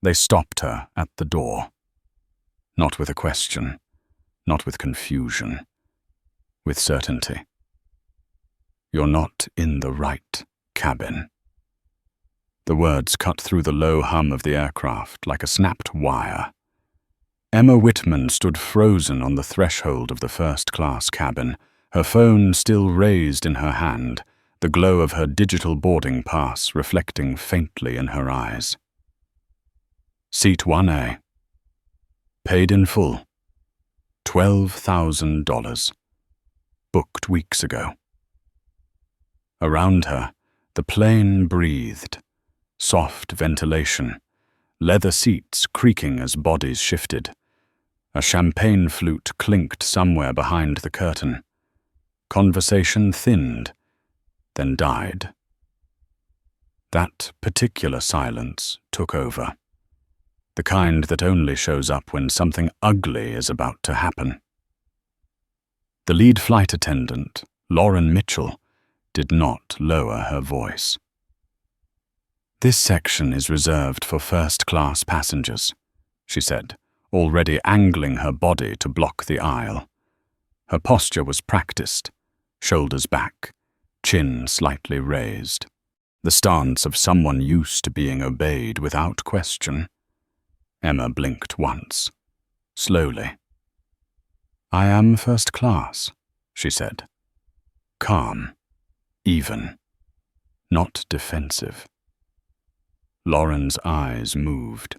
They stopped her at the door. Not with a question, not with confusion, with certainty. "You're not in the right cabin." The words cut through the low hum of the aircraft like a snapped wire. Emma Whitman stood frozen on the threshold of the first-class cabin, her phone still raised in her hand, the glow of her digital boarding pass reflecting faintly in her eyes. Seat 1A. Paid in full. $12,000. Booked weeks ago. Around her, the plane breathed. Soft ventilation. Leather seats creaking as bodies shifted. A champagne flute clinked somewhere behind the curtain. Conversation thinned, then died. That particular silence took over. The kind that only shows up when something ugly is about to happen. The lead flight attendant, Lauren Mitchell, did not lower her voice. "This section is reserved for first-class passengers," she said, already angling her body to block the aisle. Her posture was practiced, shoulders back, chin slightly raised, the stance of someone used to being obeyed without question. Emma blinked once, slowly. "I am first class," she said. Calm, even, not defensive. Lauren's eyes moved.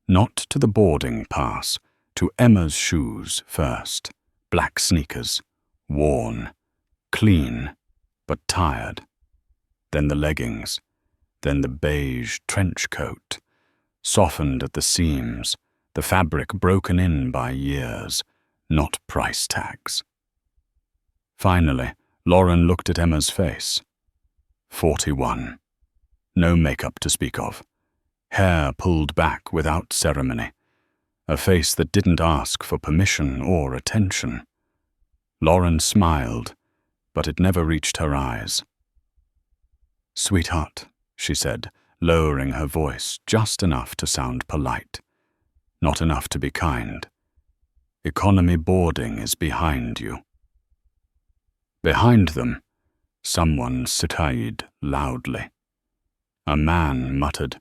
Not to the boarding pass, to Emma's shoes first. Black sneakers, worn, clean, but tired. Then the leggings, then the beige trench coat, softened at the seams, the fabric broken in by years, not price tags. Finally, Lauren looked at Emma's face. 41. No makeup to speak of. Hair pulled back without ceremony. A face that didn't ask for permission or attention. Lauren smiled, but it never reached her eyes. "Sweetheart," she said, lowering her voice just enough to sound polite, not enough to be kind. "Economy boarding is behind you." Behind them, someone sitaid loudly. A man muttered,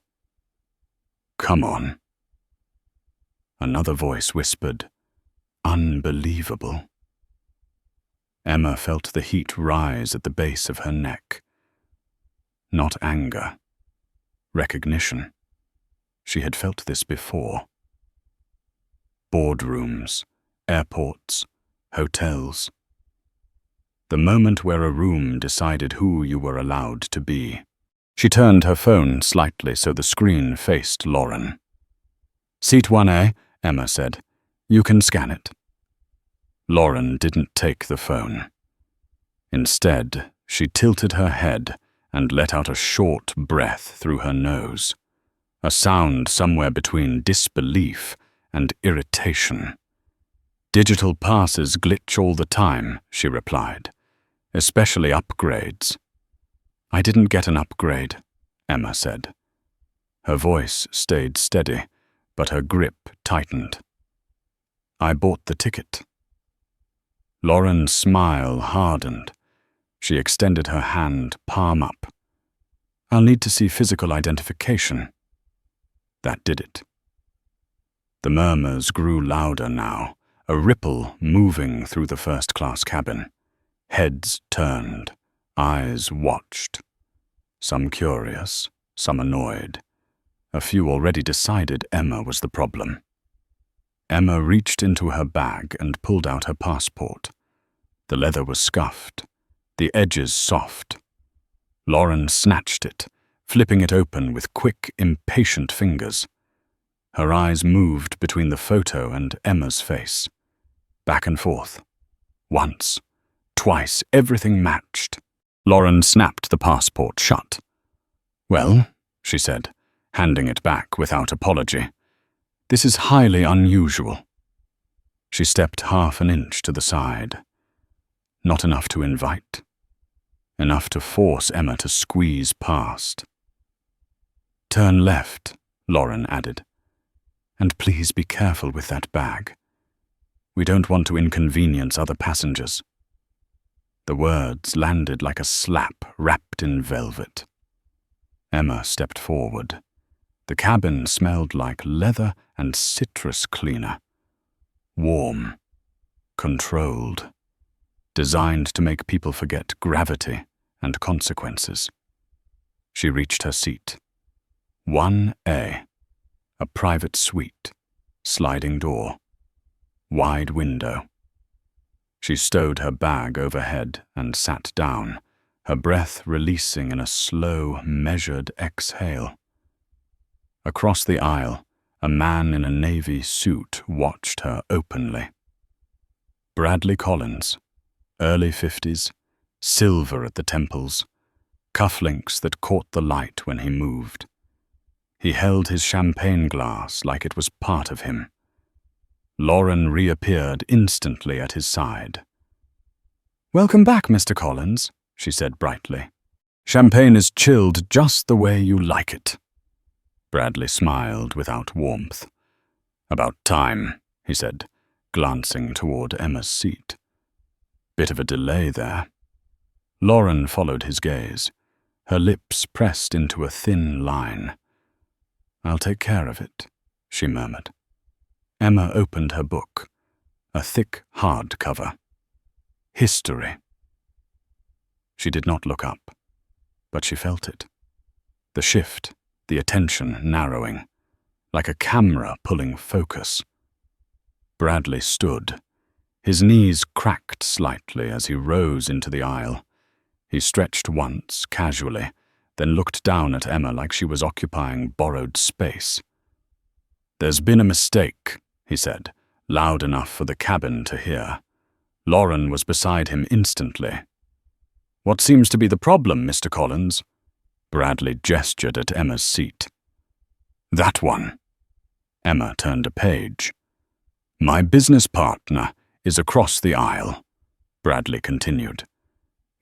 "Come on." Another voice whispered, "Unbelievable." Emma felt the heat rise at the base of her neck. Not anger. Recognition. She had felt this before. Boardrooms, airports, hotels. The moment where a room decided who you were allowed to be. She turned her phone slightly so the screen faced Lauren. "Seat 1A, Emma said. "You can scan it." Lauren didn't take the phone. Instead, she tilted her head and let out a short breath through her nose, a sound somewhere between disbelief and irritation. "Digital passes glitch all the time," she replied, "especially upgrades." "I didn't get an upgrade," Emma said. Her voice stayed steady, but her grip tightened. "I bought the ticket." Lauren's smile hardened. She extended her hand, palm up. "I'll need to see physical identification." That did it. The murmurs grew louder now, a ripple moving through the first-class cabin. Heads turned, eyes watched. Some curious, some annoyed. A few already decided Emma was the problem. Emma reached into her bag and pulled out her passport. The leather was scuffed, the edges soft. Lauren snatched it, flipping it open with quick, impatient fingers. Her eyes moved between the photo and Emma's face. Back and forth. Once, twice, everything matched. Lauren snapped the passport shut. "Well," she said, handing it back without apology, "this is highly unusual." She stepped half an inch to the side. Not enough to invite. Enough to force Emma to squeeze past. "Turn left," Lauren added. And please be careful with that bag. We don't want to inconvenience other passengers. The words landed like a slap wrapped in velvet. Emma stepped forward. The cabin smelled like leather and citrus cleaner. Warm, controlled, designed to make people forget gravity and consequences. She reached her seat. 1A, a private suite, sliding door, wide window. She stowed her bag overhead and sat down, her breath releasing in a slow, measured exhale. Across the aisle, a man in a navy suit watched her openly. Bradley Collins, early 50s, silver at the temples, cufflinks that caught the light when he moved. He held his champagne glass like it was part of him. Lauren reappeared instantly at his side. "Welcome back, Mr. Collins," she said brightly. "Champagne is chilled just the way you like it." Bradley smiled without warmth. "About time," he said, glancing toward Emma's seat. "Bit of a delay there." Lauren followed his gaze, her lips pressed into a thin line. "I'll take care of it," she murmured. Emma opened her book, a thick hardcover. History. She did not look up, but she felt it. The shift, the attention narrowing, like a camera pulling focus. Bradley stood. His knees cracked slightly as he rose into the aisle. He stretched once, casually, then looked down at Emma like she was occupying borrowed space. "There's been a mistake," he said, loud enough for the cabin to hear. Lauren was beside him instantly. "What seems to be the problem, Mr. Collins?" Bradley gestured at Emma's seat. "That one." Emma turned a page. "My business partner is across the aisle," Bradley continued.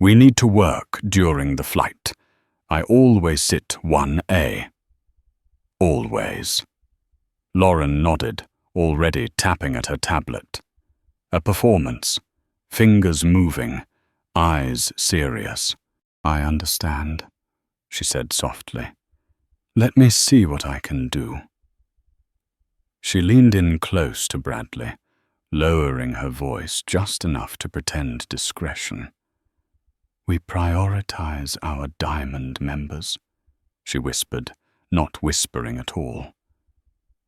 "We need to work during the flight. I always sit 1A. Always." Lauren nodded, already tapping at her tablet. A performance, fingers moving, eyes serious. "I understand," she said softly. "Let me see what I can do." She leaned in close to Bradley, lowering her voice just enough to pretend discretion. "We prioritize our diamond members," she whispered, not whispering at all.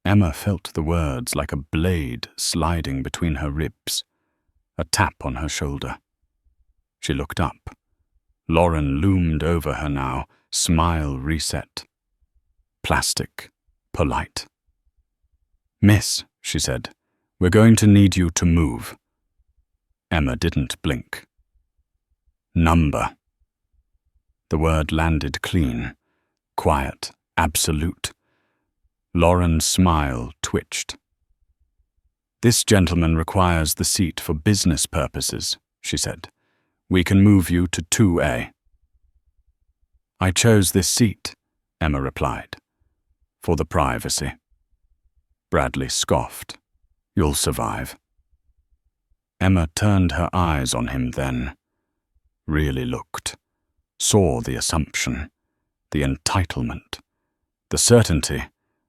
Emma felt the words like a blade sliding between her ribs, a tap on her shoulder. She looked up. Lauren loomed over her now, smile reset. Plastic, polite. "Miss," she said, "we're going to need you to move." Emma didn't blink. "Number." The word landed clean, quiet, absolute. Lauren's smile twitched. "This gentleman requires the seat for business purposes," she said. "We can move you to 2A. "I chose this seat," Emma replied, "for the privacy." Bradley scoffed. "You'll survive." Emma turned her eyes on him then, really looked, saw the assumption, the entitlement, the certainty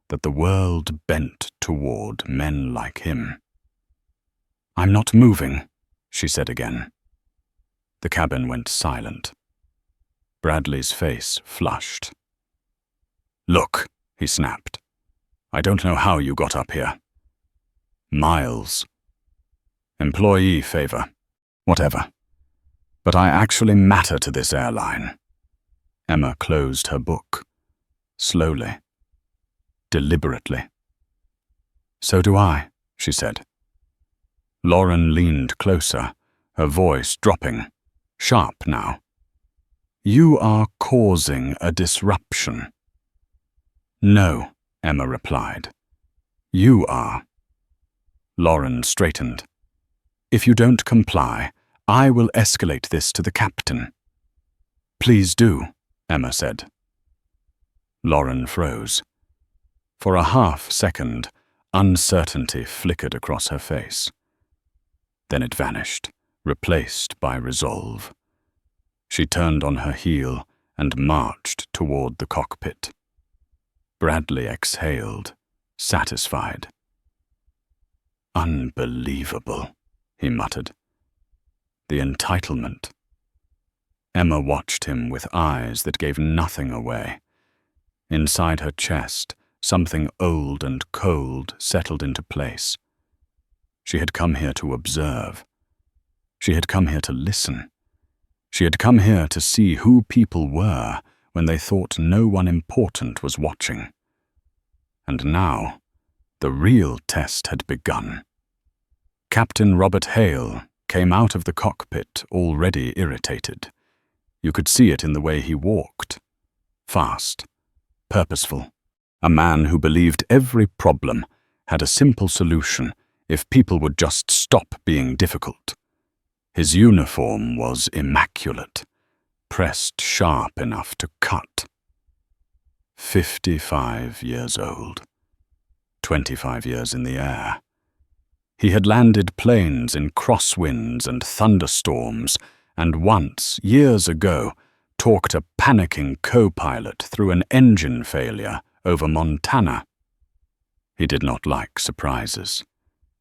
that the world bent toward men like him. "I'm not moving," she said again. The cabin went silent. Bradley's face flushed. "Look," he snapped. "I don't know how you got up here. Miles. Employee favor. Whatever. But I actually matter to this airline." Emma closed her book. Slowly. Deliberately. "So do I," she said. Lauren leaned closer, her voice dropping, sharp now. "You are causing a disruption." "No," Emma replied. "You are." Lauren straightened. "If you don't comply, I will escalate this to the captain." "Please do," Emma said. Lauren froze. For a half-second, uncertainty flickered across her face. Then it vanished, replaced by resolve. She turned on her heel and marched toward the cockpit. Bradley exhaled, satisfied. "Unbelievable," he muttered. "The entitlement." Emma watched him with eyes that gave nothing away. Inside her chest, something old and cold settled into place. She had come here to observe. She had come here to listen. She had come here to see who people were when they thought no one important was watching. And now, the real test had begun. Captain Robert Hale came out of the cockpit already irritated. You could see it in the way he walked. Fast, purposeful. A man who believed every problem had a simple solution if people would just stop being difficult. His uniform was immaculate, pressed sharp enough to cut. 55 years old. 25 years in the air. He had landed planes in crosswinds and thunderstorms, and once, years ago, talked a panicking co-pilot through an engine failure over Montana. He did not like surprises.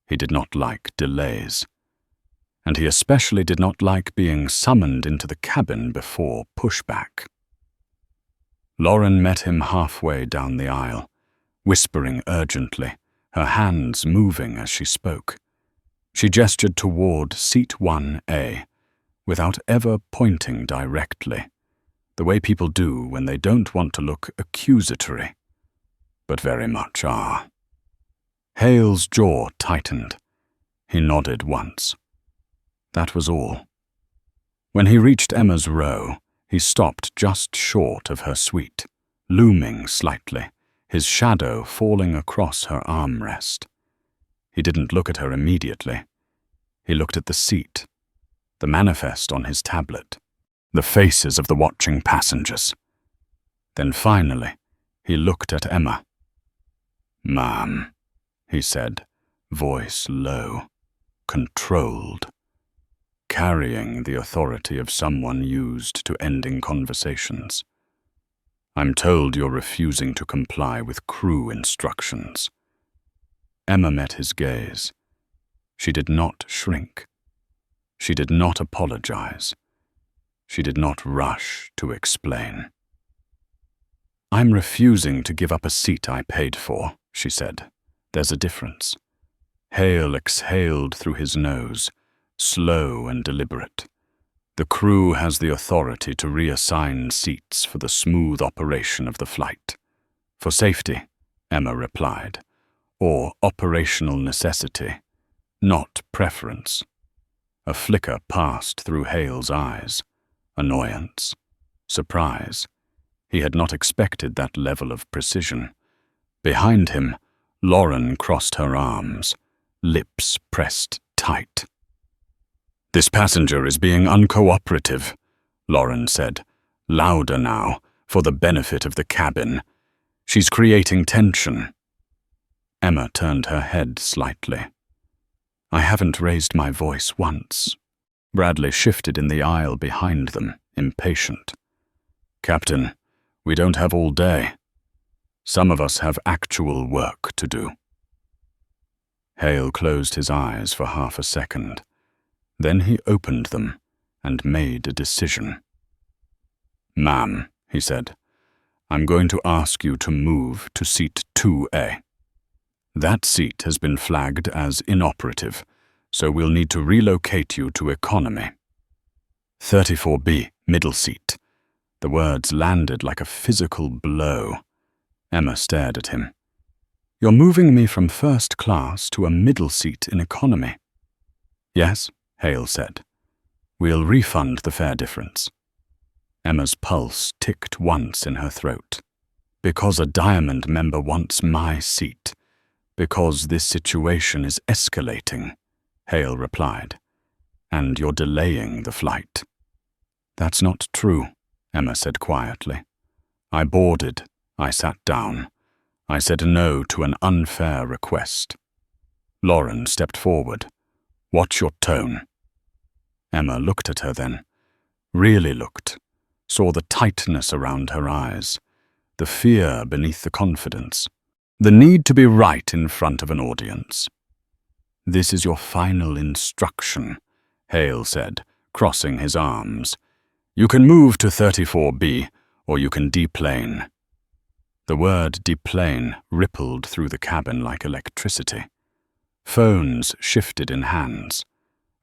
He did not like delays. And he especially did not like being summoned into the cabin before pushback. Lauren met him halfway down the aisle, whispering urgently, her hands moving as she spoke. She gestured toward seat 1A, without ever pointing directly, the way people do when they don't want to look accusatory, but very much are. Hale's jaw tightened. He nodded once. That was all. When he reached Emma's row, he stopped just short of her suite, looming slightly, his shadow falling across her armrest. He didn't look at her immediately. He looked at the seat, the manifest on his tablet, the faces of the watching passengers. Then finally, he looked at Emma. "Ma'am," he said, voice low, controlled, carrying the authority of someone used to ending conversations. "I'm told you're refusing to comply with crew instructions." Emma met his gaze. She did not shrink. She did not apologize. She did not rush to explain. "I'm refusing to give up a seat I paid for," she said. "There's a difference." Hale exhaled through his nose, slow and deliberate. "The crew has the authority to reassign seats for the smooth operation of the flight." "For safety," Emma replied, "or operational necessity, not preference." A flicker passed through Hale's eyes. Annoyance. Surprise. He had not expected that level of precision. Behind him, Lauren crossed her arms, lips pressed tight. "This passenger is being uncooperative," Lauren said, louder now, for the benefit of the cabin. "She's creating tension." Emma turned her head slightly. "I haven't raised my voice once." Bradley shifted in the aisle behind them, impatient. "Captain, we don't have all day. Some of us have actual work to do." Hale closed his eyes for half a second. Then he opened them and made a decision. "Ma'am," he said, "I'm going to ask you to move to seat 2A. That seat has been flagged as inoperative, so we'll need to relocate you to economy. 34B, middle seat." The words landed like a physical blow. Emma stared at him. "You're moving me from first class to a middle seat in economy." "Yes," Hale said. "We'll refund the fare difference." Emma's pulse ticked once in her throat. "Because a Diamond member wants my seat. Because this situation is escalating," Hale replied. "And you're delaying the flight." "That's not true," Emma said quietly. "I boarded. I sat down. I said no to an unfair request. Lauren stepped forward. Watch your tone. Emma looked at her then. Really looked. Saw the tightness around her eyes. The fear beneath the confidence. The need to be right in front of an audience. This is your final instruction, Hale said, crossing his arms. You can move to 34B, or you can deplane. The word deplane rippled through the cabin like electricity. Phones shifted in hands.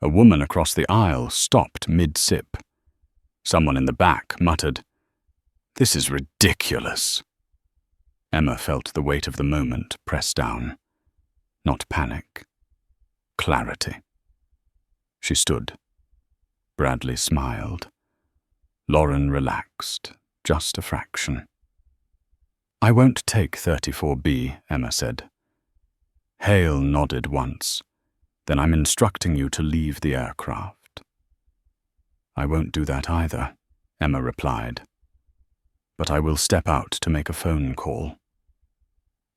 A woman across the aisle stopped mid-sip. Someone in the back muttered, "This is ridiculous." Emma felt the weight of the moment press down. Not panic. Clarity. She stood. Bradley smiled. Lauren relaxed, just a fraction. I won't take 34B, Emma said. Hale nodded once. Then I'm instructing you to leave the aircraft. I won't do that either, Emma replied. But I will step out to make a phone call.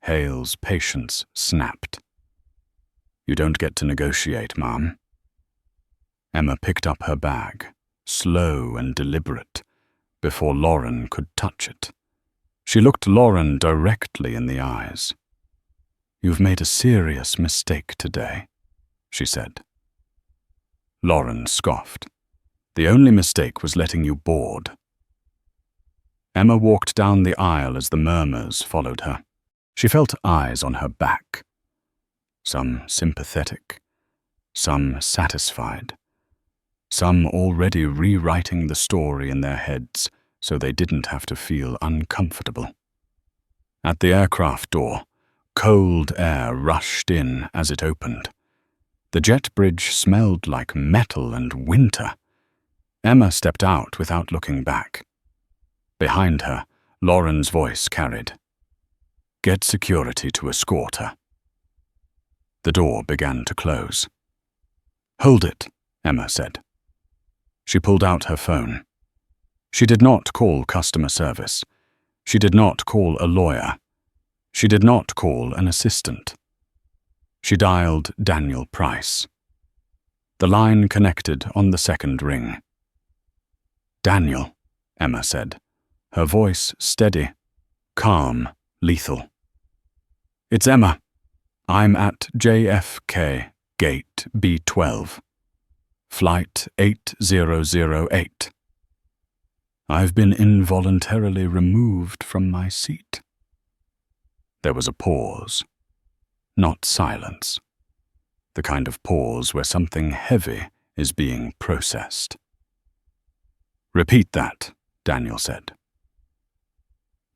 Hale's patience snapped. You don't get to negotiate, Ma'am. Emma picked up her bag, slow and deliberate, before Lauren could touch it. She looked Lauren directly in the eyes. You've made a serious mistake today, she said. Lauren scoffed. The only mistake was letting you board. Emma walked down the aisle as the murmurs followed her. She felt eyes on her back. Some sympathetic, some satisfied, some already rewriting the story in their heads so they didn't have to feel uncomfortable. At the aircraft door, cold air rushed in as it opened. The jet bridge smelled like metal and winter. Emma stepped out without looking back. Behind her, Lauren's voice carried, "Get security to escort her." The door began to close. "Hold it," Emma said. She pulled out her phone. She did not call customer service. She did not call a lawyer. She did not call an assistant. She dialed Daniel Price. The line connected on the second ring. "Daniel," Emma said, her voice steady, calm, lethal. "It's Emma. I'm at JFK, gate B12. Flight 8008. I've been involuntarily removed from my seat." There was a pause. Not silence. The kind of pause where something heavy is being processed. "Repeat that," Daniel said.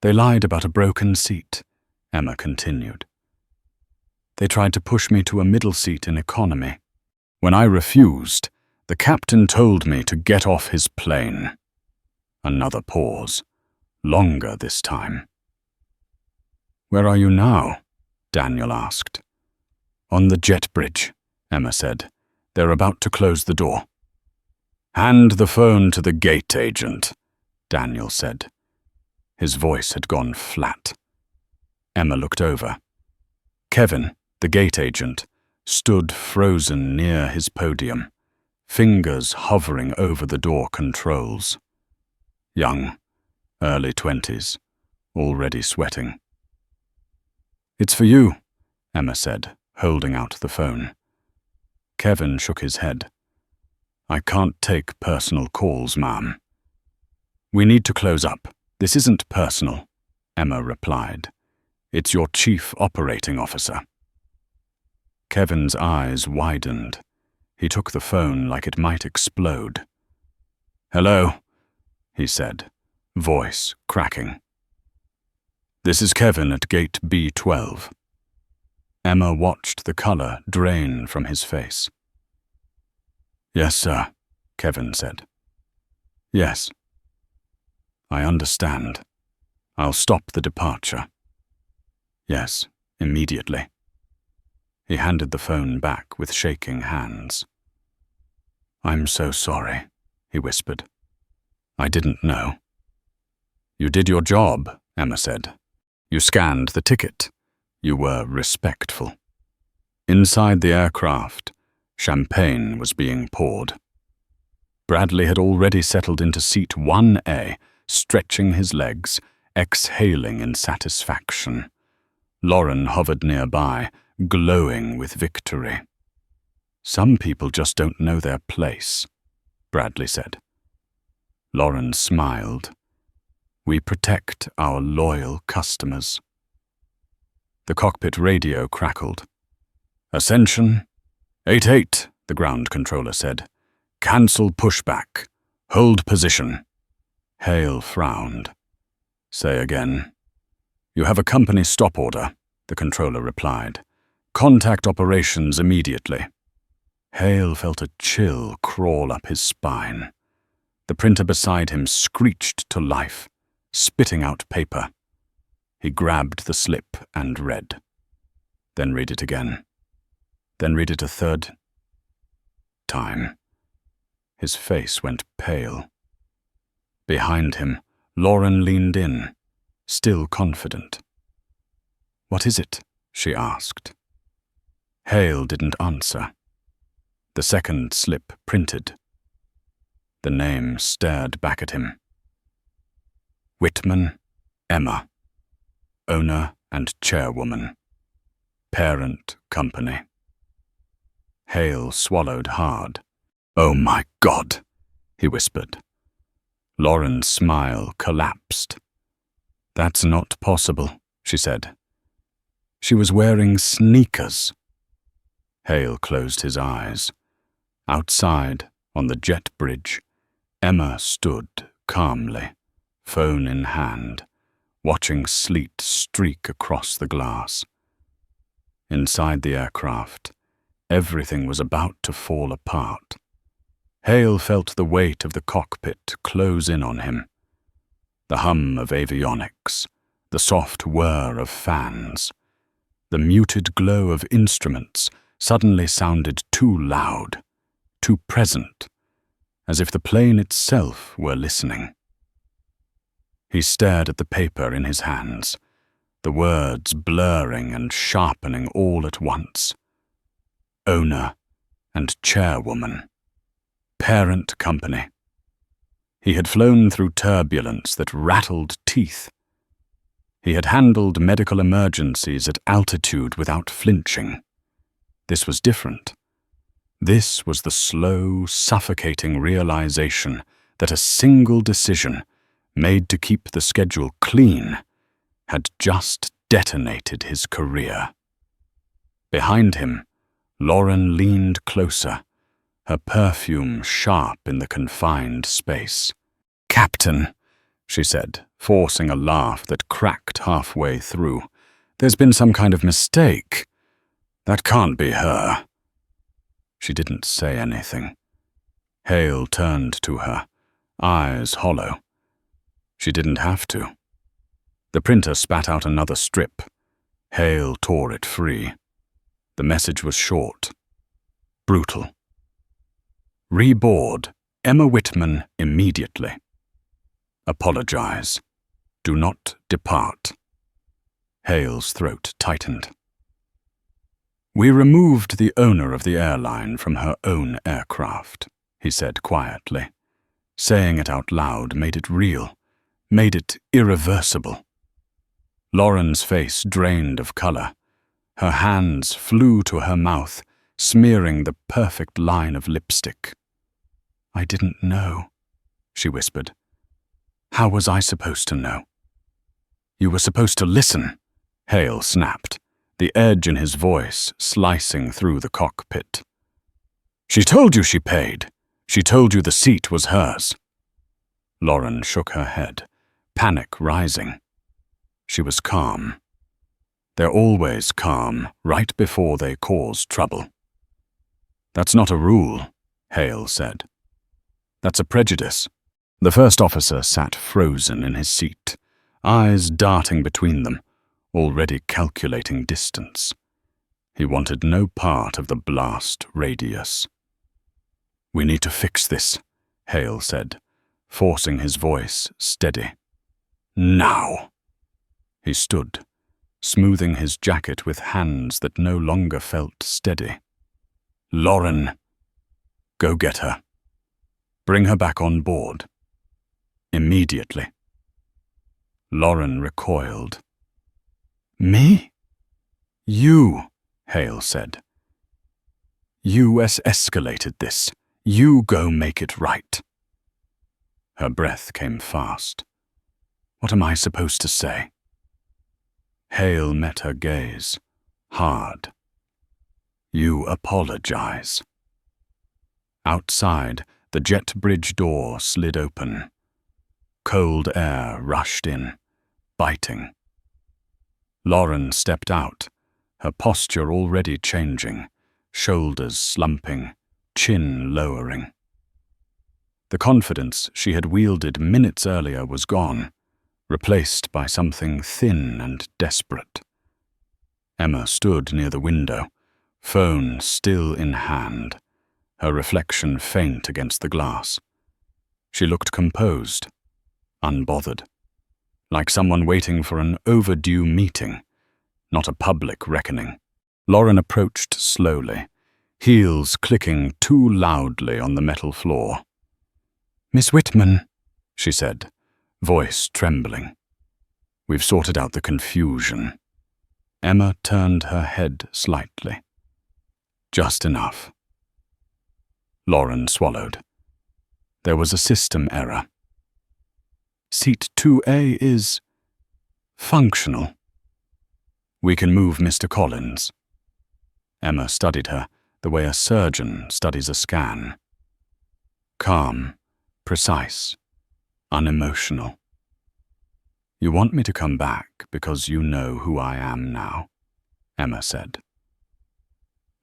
"They lied about a broken seat," Emma continued. "They tried to push me to a middle seat in economy. When I refused, the captain told me to get off his plane." Another pause. Longer this time. "Where are you now?" Daniel asked. "On the jet bridge," Emma said. "They're about to close the door." "Hand the phone to the gate agent," Daniel said. His voice had gone flat. Emma looked over. Kevin, the gate agent, stood frozen near his podium, fingers hovering over the door controls. Young, early 20s, already sweating. "It's for you," Emma said, holding out the phone. Kevin shook his head. "I can't take personal calls, ma'am." "We need to close up. This isn't personal," Emma replied. "It's your chief operating officer." Kevin's eyes widened. He took the phone like it might explode. "Hello," he said, voice cracking. "This is Kevin at gate B12. Emma watched the color drain from his face. "Yes, sir," Kevin said. "Yes. I understand. I'll stop the departure." "Yes, immediately." He handed the phone back with shaking hands. "I'm so sorry," he whispered. "I didn't know." "You did your job," Emma said. You scanned the ticket. You were respectful. Inside the aircraft, champagne was being poured. Bradley had already settled into seat 1A, stretching his legs, exhaling in satisfaction. Lauren hovered nearby, glowing with victory. Some people just don't know their place, Bradley said. Lauren smiled. We protect our loyal customers. The cockpit radio crackled. Ascension 88, the ground controller said. Cancel pushback. Hold position. Hale frowned. Say again. You have a company stop order, the controller replied. Contact operations immediately. Hale felt a chill crawl up his spine. The printer beside him screeched to life, spitting out paper. He grabbed the slip and read. Then read it again. Then read it a third time. His face went pale. Behind him, Lauren leaned in, still confident. What is it? She asked. Hale didn't answer. The second slip printed. The name stared back at him. Whitman, Emma. Owner and chairwoman. Parent company. Hale swallowed hard. Oh my God, he whispered. Lauren's smile collapsed. That's not possible, she said. She was wearing sneakers. Hale closed his eyes. Outside, on the jet bridge, Emma stood calmly, phone in hand, watching sleet streak across the glass. Inside the aircraft, everything was about to fall apart. Hale felt the weight of the cockpit close in on him. The hum of avionics, the soft whir of fans, the muted glow of instruments suddenly sounded too loud, too present, as if the plane itself were listening. He stared at the paper in his hands, the words blurring and sharpening all at once. Owner and chairwoman. Parent company. He had flown through turbulence that rattled teeth. He had handled medical emergencies at altitude without flinching. This was different. This was the slow, suffocating realization that a single decision, made to keep the schedule clean, had just detonated his career. Behind him, Lauren leaned closer, her perfume sharp in the confined space. Captain, she said, forcing a laugh that cracked halfway through. There's been some kind of mistake. That can't be her. She didn't say anything. Hale turned to her, eyes hollow. She didn't have to. The printer spat out another strip. Hale tore it free. The message was short, brutal. Reboard Emma Whitman immediately. Apologize. Do not depart. Hale's throat tightened. We removed the owner of the airline from her own aircraft, he said quietly. Saying it out loud made it real, made it irreversible. Lauren's face drained of color. Her hands flew to her mouth, smearing the perfect line of lipstick. I didn't know, she whispered. How was I supposed to know? You were supposed to listen, Hale snapped, the edge in his voice slicing through the cockpit. She told you she paid. She told you the seat was hers. Lauren shook her head, panic rising. She was calm. They're always calm right before they cause trouble. That's not a rule, Hale said. That's a prejudice. The first officer sat frozen in his seat, eyes darting between them, already calculating distance. He wanted no part of the blast radius. We need to fix this, Hale said, forcing his voice steady. Now. He stood, smoothing his jacket with hands that no longer felt steady. "Lauren, go get her. Bring her back on board. Immediately." Lauren recoiled. "Me?" "You," Hale said. "You escalated this. You go make it right." Her breath came fast. "What am I supposed to say?" Hale met her gaze, hard. "You apologize." Outside, the jet bridge door slid open. Cold air rushed in, biting. Lauren stepped out, her posture already changing, shoulders slumping, chin lowering. The confidence she had wielded minutes earlier was gone, replaced by something thin and desperate. Emma stood near the window, phone still in hand, her reflection faint against the glass. She looked composed, unbothered, like someone waiting for an overdue meeting, not a public reckoning. Lauren approached slowly, heels clicking too loudly on the metal floor. "Miss Whitman," she said, voice trembling. "We've sorted out the confusion." Emma turned her head slightly. "Just enough." Lauren swallowed. There was a system error. "Seat 2A is functional. We can move Mr. Collins." Emma studied her the way a surgeon studies a scan. Calm, precise, unemotional. "You want me to come back because you know who I am now," Emma said.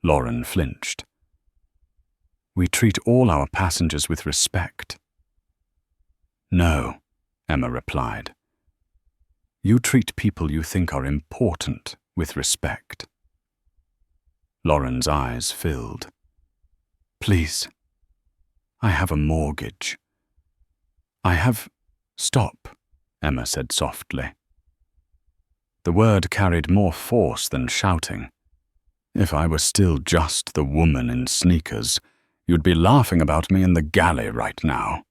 Lauren flinched. "We treat all our passengers with respect." "No," Emma replied. "You treat people you think are important with respect." Lauren's eyes filled. "Please, I have a mortgage. I have—" "Stop," Emma said softly. The word carried more force than shouting. "If I were still just the woman in sneakers, you'd be laughing about me in the galley right now."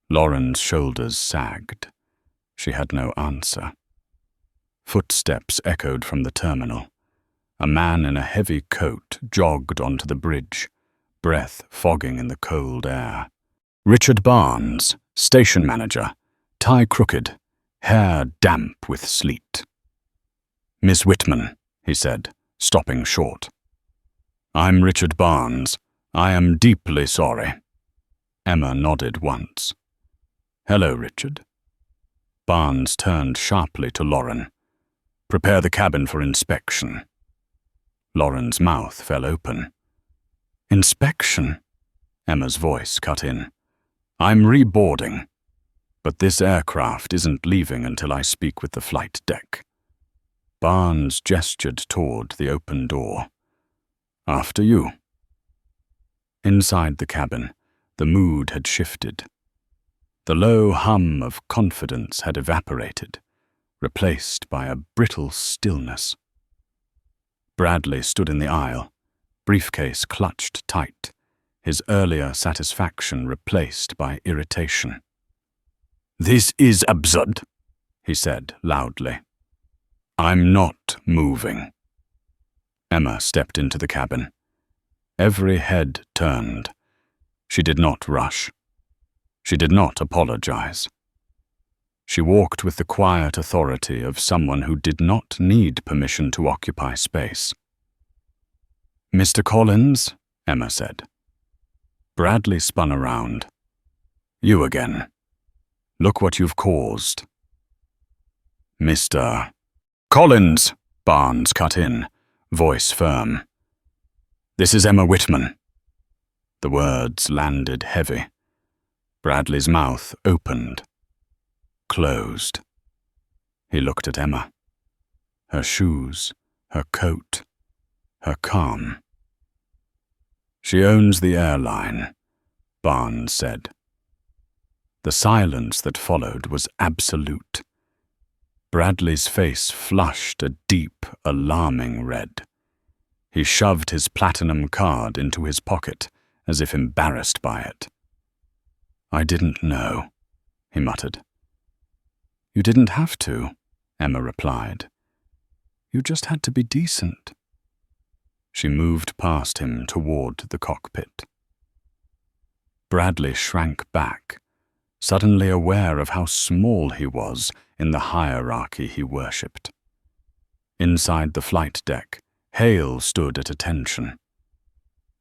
Lauren's shoulders sagged. She had no answer. Footsteps echoed from the terminal. A man in a heavy coat jogged onto the bridge, breath fogging in the cold air. Richard Barnes, station manager, tie crooked, hair damp with sleet. "Miss Whitman," he said, stopping short. "I'm Richard Barnes. I am deeply sorry." Emma nodded once. "Hello, Richard." Barnes turned sharply to Lauren. "Prepare the cabin for inspection." Lauren's mouth fell open. "Inspection?" Emma's voice cut in. "I'm reboarding, but this aircraft isn't leaving until I speak with the flight deck." Barnes gestured toward the open door. "After you." Inside the cabin, the mood had shifted. The low hum of confidence had evaporated, replaced by a brittle stillness. Bradley stood in the aisle, briefcase clutched tight, his earlier satisfaction replaced by irritation. "This is absurd," he said loudly. "I'm not moving." Emma stepped into the cabin. Every head turned. She did not rush. She did not apologize. She walked with the quiet authority of someone who did not need permission to occupy space. "Mr. Collins," Emma said. Bradley spun around. "You again. Look what you've caused." "Mr. Collins," Barnes cut in, voice firm. "This is Emma Whitman." The words landed heavy. Bradley's mouth opened, closed. He looked at Emma. Her shoes, her coat, her calm. "She owns the airline," Barnes said. The silence that followed was absolute. Bradley's face flushed a deep, alarming red. He shoved his platinum card into his pocket, as if embarrassed by it. "I didn't know," he muttered. "You didn't have to," Emma replied. "You just had to be decent." She moved past him toward the cockpit. Bradley shrank back, suddenly aware of how small he was in the hierarchy he worshipped. Inside the flight deck, Hale stood at attention.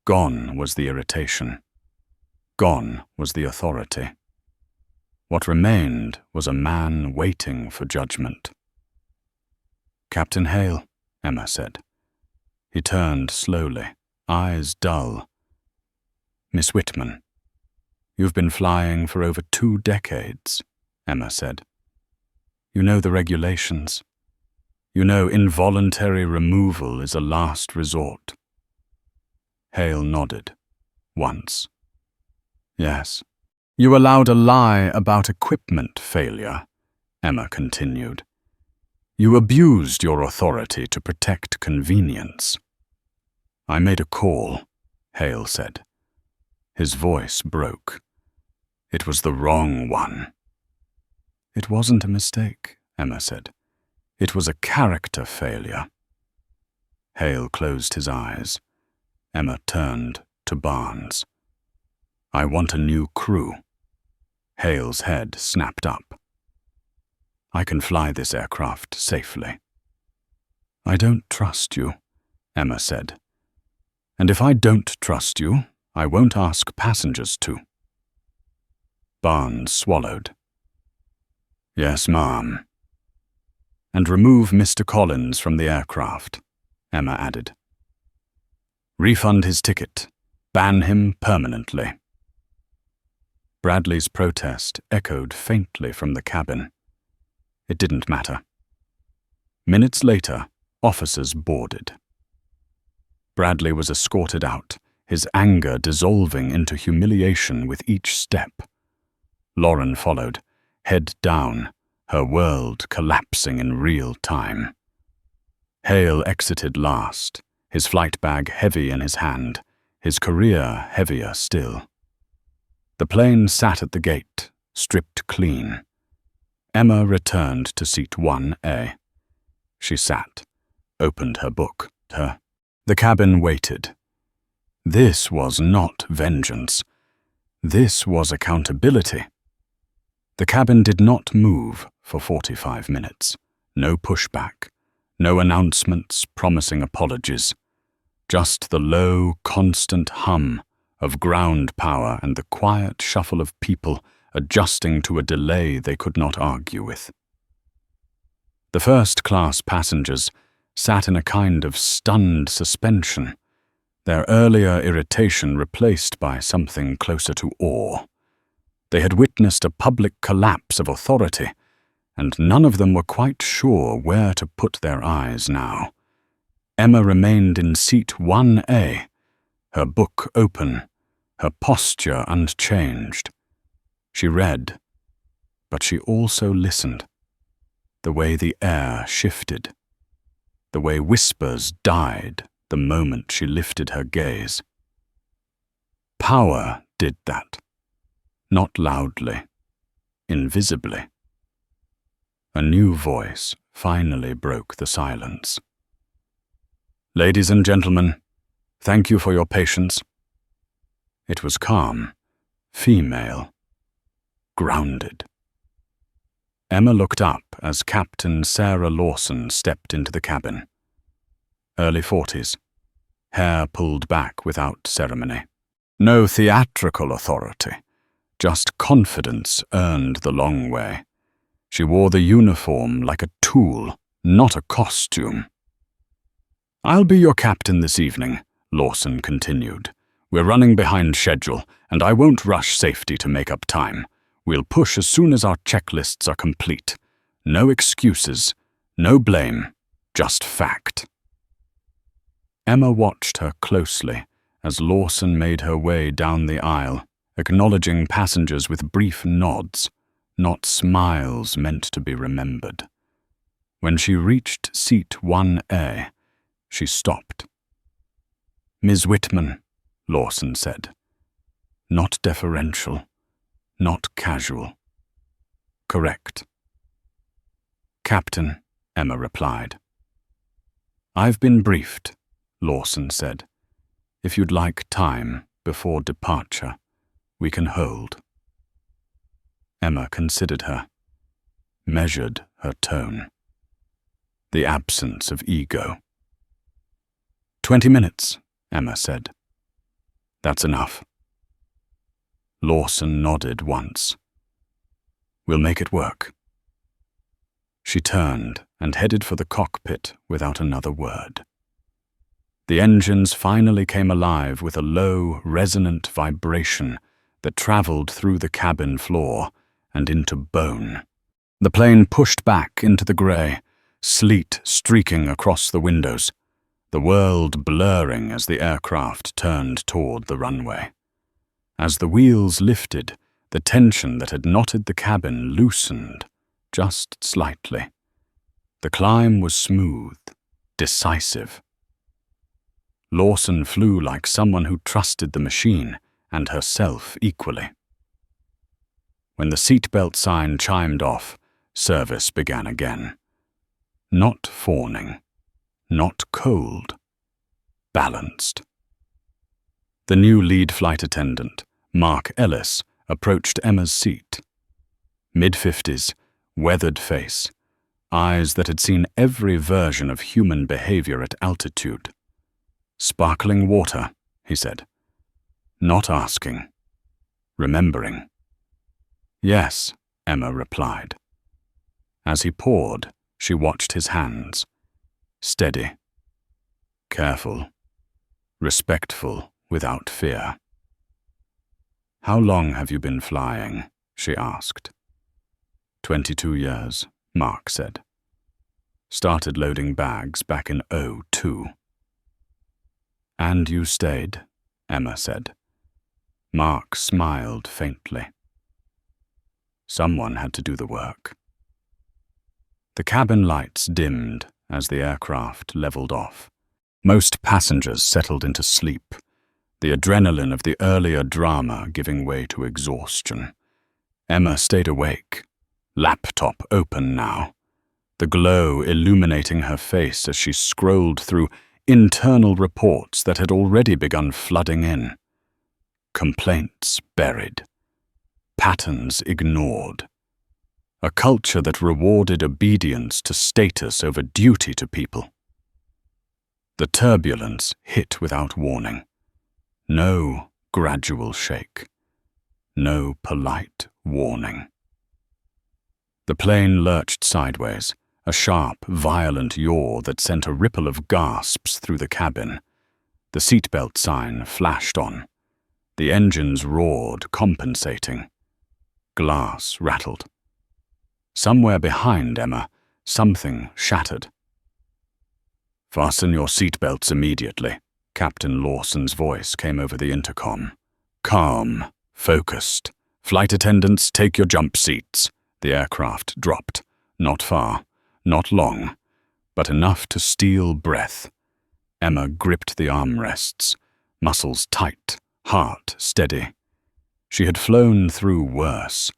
Gone was the irritation. Gone was the authority. What remained was a man waiting for judgment. "Captain Hale," Emma said. He turned slowly, eyes dull. "Miss Whitman, you've been flying for over 2 decades, Emma said. "You know the regulations. You know involuntary removal is a last resort." Hale nodded. Once. "Yes." "You allowed a lie about equipment failure," Emma continued. "You abused your authority to protect convenience." "I made a call," Hale said. His voice broke. "It was the wrong one." "It wasn't a mistake," Emma said. "It was a character failure." Hale closed his eyes. Emma turned to Barnes. "I want a new crew." Hale's head snapped up. "I can fly this aircraft safely." "I don't trust you," Emma said. "And if I don't trust you, I won't ask passengers to." Barnes swallowed. "Yes, ma'am." "And remove Mr. Collins from the aircraft," Emma added. "Refund his ticket. Ban him permanently." Bradley's protest echoed faintly from the cabin. It didn't matter. Minutes later, officers boarded. Bradley was escorted out, his anger dissolving into humiliation with each step. Lauren followed, head down, her world collapsing in real time. Hale exited last, his flight bag heavy in his hand, his career heavier still. The plane sat at the gate, stripped clean. Emma returned to seat 1A. She sat, opened her book. The cabin waited. This was not vengeance. This was accountability. The cabin did not move for 45 minutes. No pushback, no announcements promising apologies. Just the low, constant hum of ground power and the quiet shuffle of people adjusting to a delay they could not argue with. The first-class passengers sat in a kind of stunned suspension, their earlier irritation replaced by something closer to awe. They had witnessed a public collapse of authority, and none of them were quite sure where to put their eyes now. Emma remained in seat 1A, her book open, her posture unchanged. She read, but she also listened. The way the air shifted, the way whispers died the moment she lifted her gaze. Power did that, not loudly, invisibly. A new voice finally broke the silence. "Ladies and gentlemen, thank you for your patience." It was calm, female, grounded. Emma looked up as Captain Sarah Lawson stepped into the cabin. Early 40s, hair pulled back without ceremony. No theatrical authority, just confidence earned the long way. She wore the uniform like a tool, not a costume. "I'll be your captain this evening," Lawson continued. "We're running behind schedule, and I won't rush safety to make up time. We'll push as soon as our checklists are complete. No excuses, no blame, just fact." Emma watched her closely as Lawson made her way down the aisle, acknowledging passengers with brief nods, not smiles meant to be remembered. When she reached seat 1A, she stopped. "Ms. Whitman," Lawson said. "Not deferential, not casual. Correct." "Captain," Emma replied. "I've been briefed," Lawson said. "If you'd like time before departure, we can hold." Emma considered her, measured her tone. The absence of ego. 20 minutes, Emma said. "That's enough." Lawson nodded once. "We'll make it work." She turned and headed for the cockpit without another word. The engines finally came alive with a low, resonant vibration that traveled through the cabin floor and into bone. The plane pushed back into the grey, sleet streaking across the windows, the world blurring as the aircraft turned toward the runway. As the wheels lifted, the tension that had knotted the cabin loosened, just slightly. The climb was smooth, decisive. Lawson flew like someone who trusted the machine and herself equally. When the seatbelt sign chimed off, service began again. Not fawning, not cold, balanced. The new lead flight attendant, Mark Ellis, approached Emma's seat. Mid-50s, weathered face, eyes that had seen every version of human behavior at altitude. "Sparkling water," he said. Not asking, remembering. "Yes," Emma replied. As he poured, she watched his hands. Steady, careful, respectful without fear. "How long have you been flying?" she asked. 22 years, Mark said. "Started loading bags back in 2002. "And you stayed," Emma said. Mark smiled faintly. Someone had to do the work. The cabin lights dimmed as the aircraft leveled off. Most passengers settled into sleep, the adrenaline of the earlier drama giving way to exhaustion. Emma stayed awake, laptop open now, the glow illuminating her face as she scrolled through internal reports that had already begun flooding in. Complaints buried, patterns ignored. A culture that rewarded obedience to status over duty to people. The turbulence hit without warning. No gradual shake. No polite warning. The plane lurched sideways, a sharp, violent yaw that sent a ripple of gasps through the cabin. The seatbelt sign flashed on. The engines roared, compensating. Glass rattled. Somewhere behind Emma, something shattered. "Fasten your seatbelts immediately," Captain Lawson's voice came over the intercom. Calm, focused. "Flight attendants, take your jump seats." The aircraft dropped. Not far, not long, but enough to steal breath. Emma gripped the armrests, muscles tight, heart steady. She had flown through worse,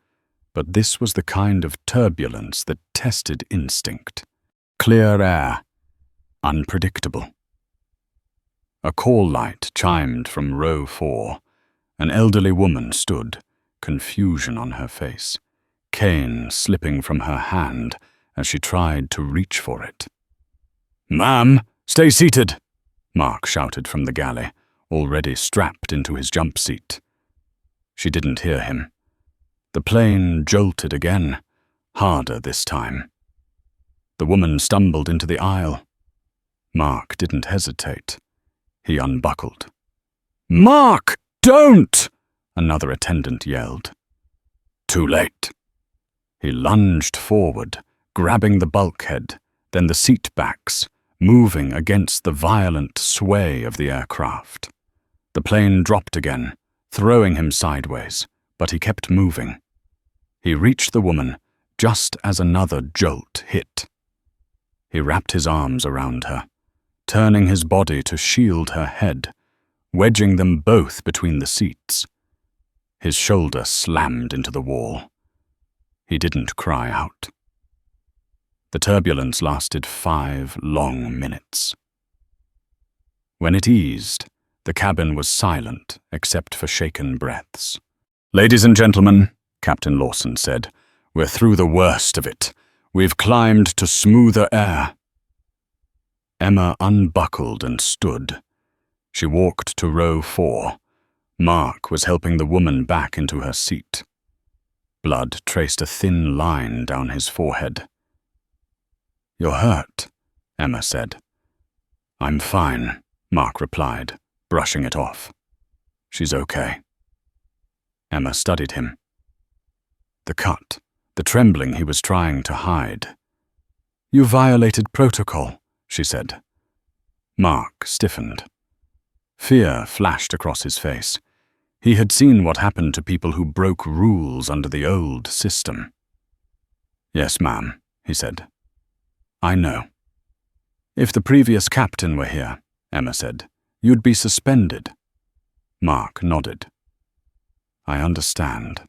but this was the kind of turbulence that tested instinct. Clear air, unpredictable. A call light chimed from row 4. An elderly woman stood, confusion on her face, cane slipping from her hand as she tried to reach for it. "Ma'am, stay seated," Mark shouted from the galley, already strapped into his jump seat. She didn't hear him. The plane jolted again, harder this time. The woman stumbled into the aisle. Mark didn't hesitate. He unbuckled. "Mark, don't!" another attendant yelled. Too late. He lunged forward, grabbing the bulkhead, then the seat backs, moving against the violent sway of the aircraft. The plane dropped again, throwing him sideways, but he kept moving. He reached the woman just as another jolt hit. He wrapped his arms around her, turning his body to shield her head, wedging them both between the seats. His shoulder slammed into the wall. He didn't cry out. The turbulence lasted 5 long minutes. When it eased, the cabin was silent except for shaken breaths. "Ladies and gentlemen," Captain Lawson said, "we're through the worst of it. We've climbed to smoother air." Emma unbuckled and stood. She walked to row 4. Mark was helping the woman back into her seat. Blood traced a thin line down his forehead. "You're hurt," Emma said. "I'm fine," Mark replied, brushing it off. "She's okay." Emma studied him. The cut, the trembling he was trying to hide. "You violated protocol," she said. Mark stiffened. Fear flashed across his face. He had seen what happened to people who broke rules under the old system. "Yes, ma'am," he said. "I know." "If the previous captain were here," Emma said, "you'd be suspended." Mark nodded. "I understand."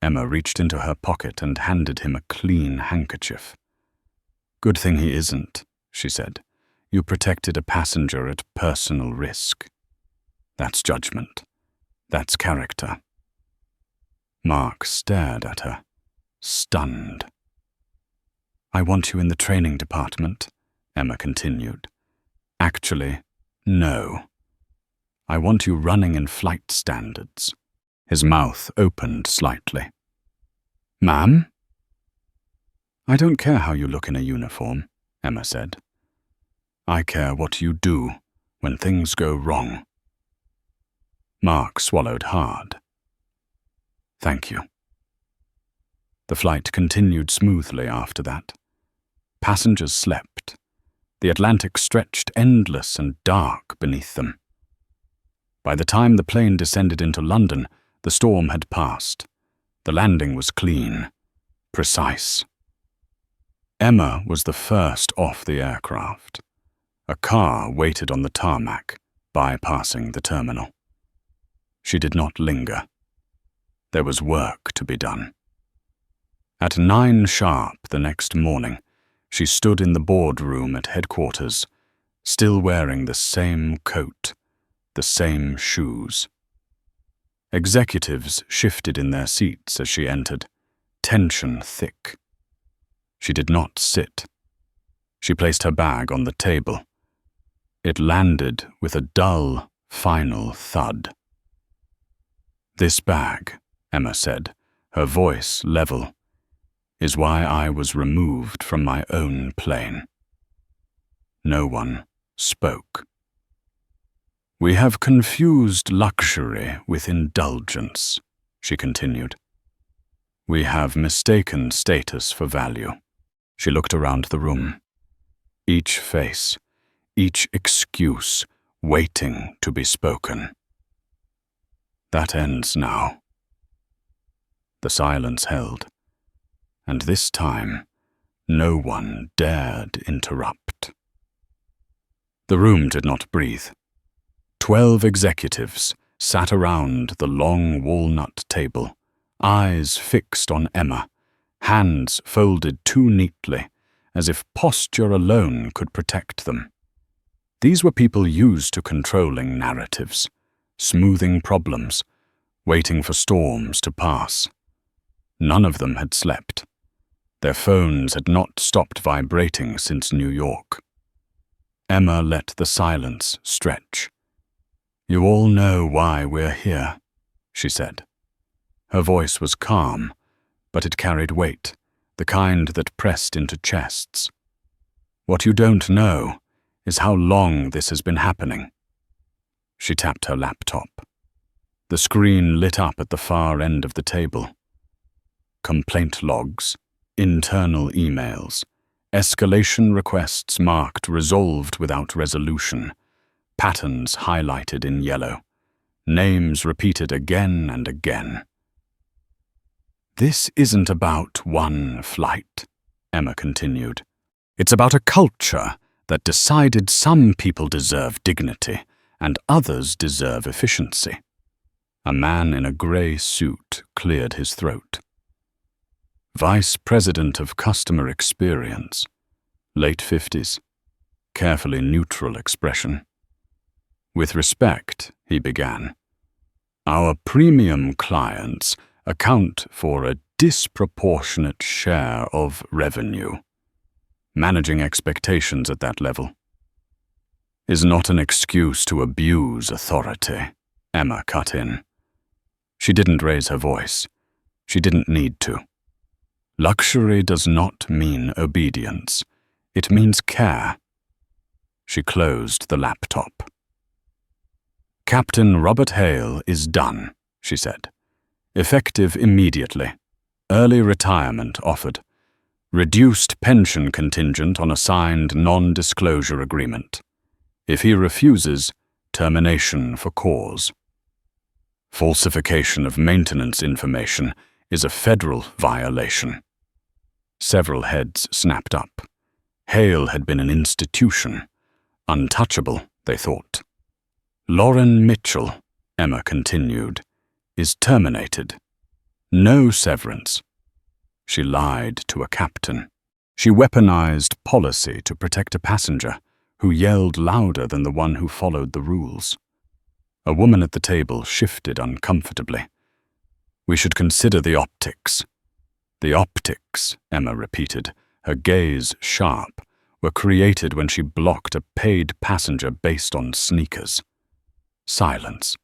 Emma reached into her pocket and handed him a clean handkerchief. "Good thing he isn't," she said. "You protected a passenger at personal risk. That's judgment. That's character." Mark stared at her, stunned. "I want you in the training department," Emma continued. "Actually, no. I want you running in flight standards." His mouth opened slightly. "Ma'am?" "I don't care how you look in a uniform," Emma said. "I care what you do when things go wrong." Mark swallowed hard. "Thank you." The flight continued smoothly after that. Passengers slept. The Atlantic stretched endless and dark beneath them. By the time the plane descended into London, the storm had passed. The landing was clean, precise. Emma was the first off the aircraft. A car waited on the tarmac, bypassing the terminal. She did not linger. There was work to be done. At 9 sharp the next morning, she stood in the boardroom at headquarters, still wearing the same coat, the same shoes. Executives shifted in their seats as she entered, tension thick. She did not sit. She placed her bag on the table. It landed with a dull, final thud. "This bag," Emma said, her voice level, "is why I was removed from my own plane." No one spoke. "We have confused luxury with indulgence," she continued. "We have mistaken status for value." She looked around the room. Each face, each excuse waiting to be spoken. "That ends now." The silence held, and this time no one dared interrupt. The room did not breathe. 12 executives sat around the long walnut table, eyes fixed on Emma, hands folded too neatly, as if posture alone could protect them. These were people used to controlling narratives, smoothing problems, waiting for storms to pass. None of them had slept. Their phones had not stopped vibrating since New York. Emma let the silence stretch. "You all know why we're here," she said. Her voice was calm, but it carried weight, the kind that pressed into chests. "What you don't know is how long this has been happening." She tapped her laptop. The screen lit up at the far end of the table. Complaint logs, internal emails, escalation requests marked resolved without resolution, patterns highlighted in yellow, names repeated again and again. "This isn't about one flight," Emma continued. It's about a culture that decided some people deserve dignity and others deserve efficiency. A man in a grey suit cleared his throat. Vice President of Customer Experience, late 50s, carefully neutral expression. With respect, he began, our premium clients account for a disproportionate share of revenue. Managing expectations at that level is not an excuse to abuse authority, Emma cut in. She didn't raise her voice. She didn't need to. Luxury does not mean obedience. It means care. She closed the laptop. Captain Robert Hale is done, she said. Effective immediately. Early retirement offered. Reduced pension contingent on a signed non-disclosure agreement. If he refuses, termination for cause. Falsification of maintenance information is a federal violation. Several heads snapped up. Hale had been an institution. Untouchable, they thought. Lauren Mitchell, Emma continued, is terminated. No severance. She lied to a captain. She weaponized policy to protect a passenger who yelled louder than the one who followed the rules. A woman at the table shifted uncomfortably. We should consider the optics. The optics, Emma repeated, her gaze sharp, were created when she blocked a paid passenger based on sneakers. Silence.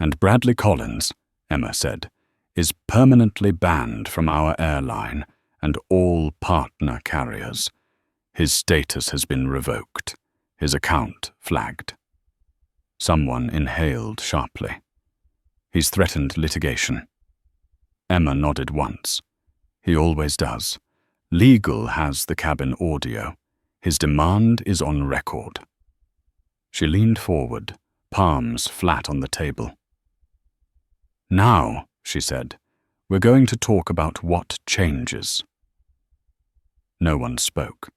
And Bradley Collins, Emma said, is permanently banned from our airline and all partner carriers. His status has been revoked. His account flagged. Someone inhaled sharply. He's threatened litigation. Emma nodded once. He always does. Legal has the cabin audio. His demand is on record. She leaned forward, palms flat on the table. Now, she said, we're going to talk about what changes. No one spoke.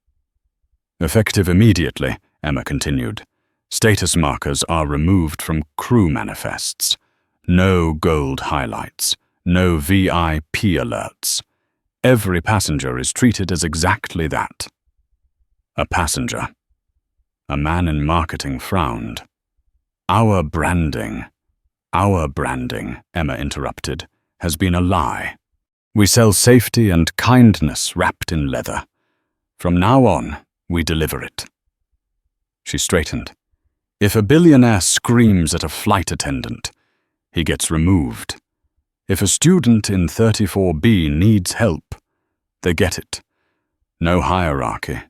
Effective immediately, Emma continued. Status markers are removed from crew manifests. No gold highlights. No VIP alerts. Every passenger is treated as exactly that. A passenger. A man in marketing frowned. Our branding, Emma interrupted, has been a lie. We sell safety and kindness wrapped in leather. From now on, we deliver it. She straightened. If a billionaire screams at a flight attendant, he gets removed. If a student in 34B needs help, they get it. No hierarchy,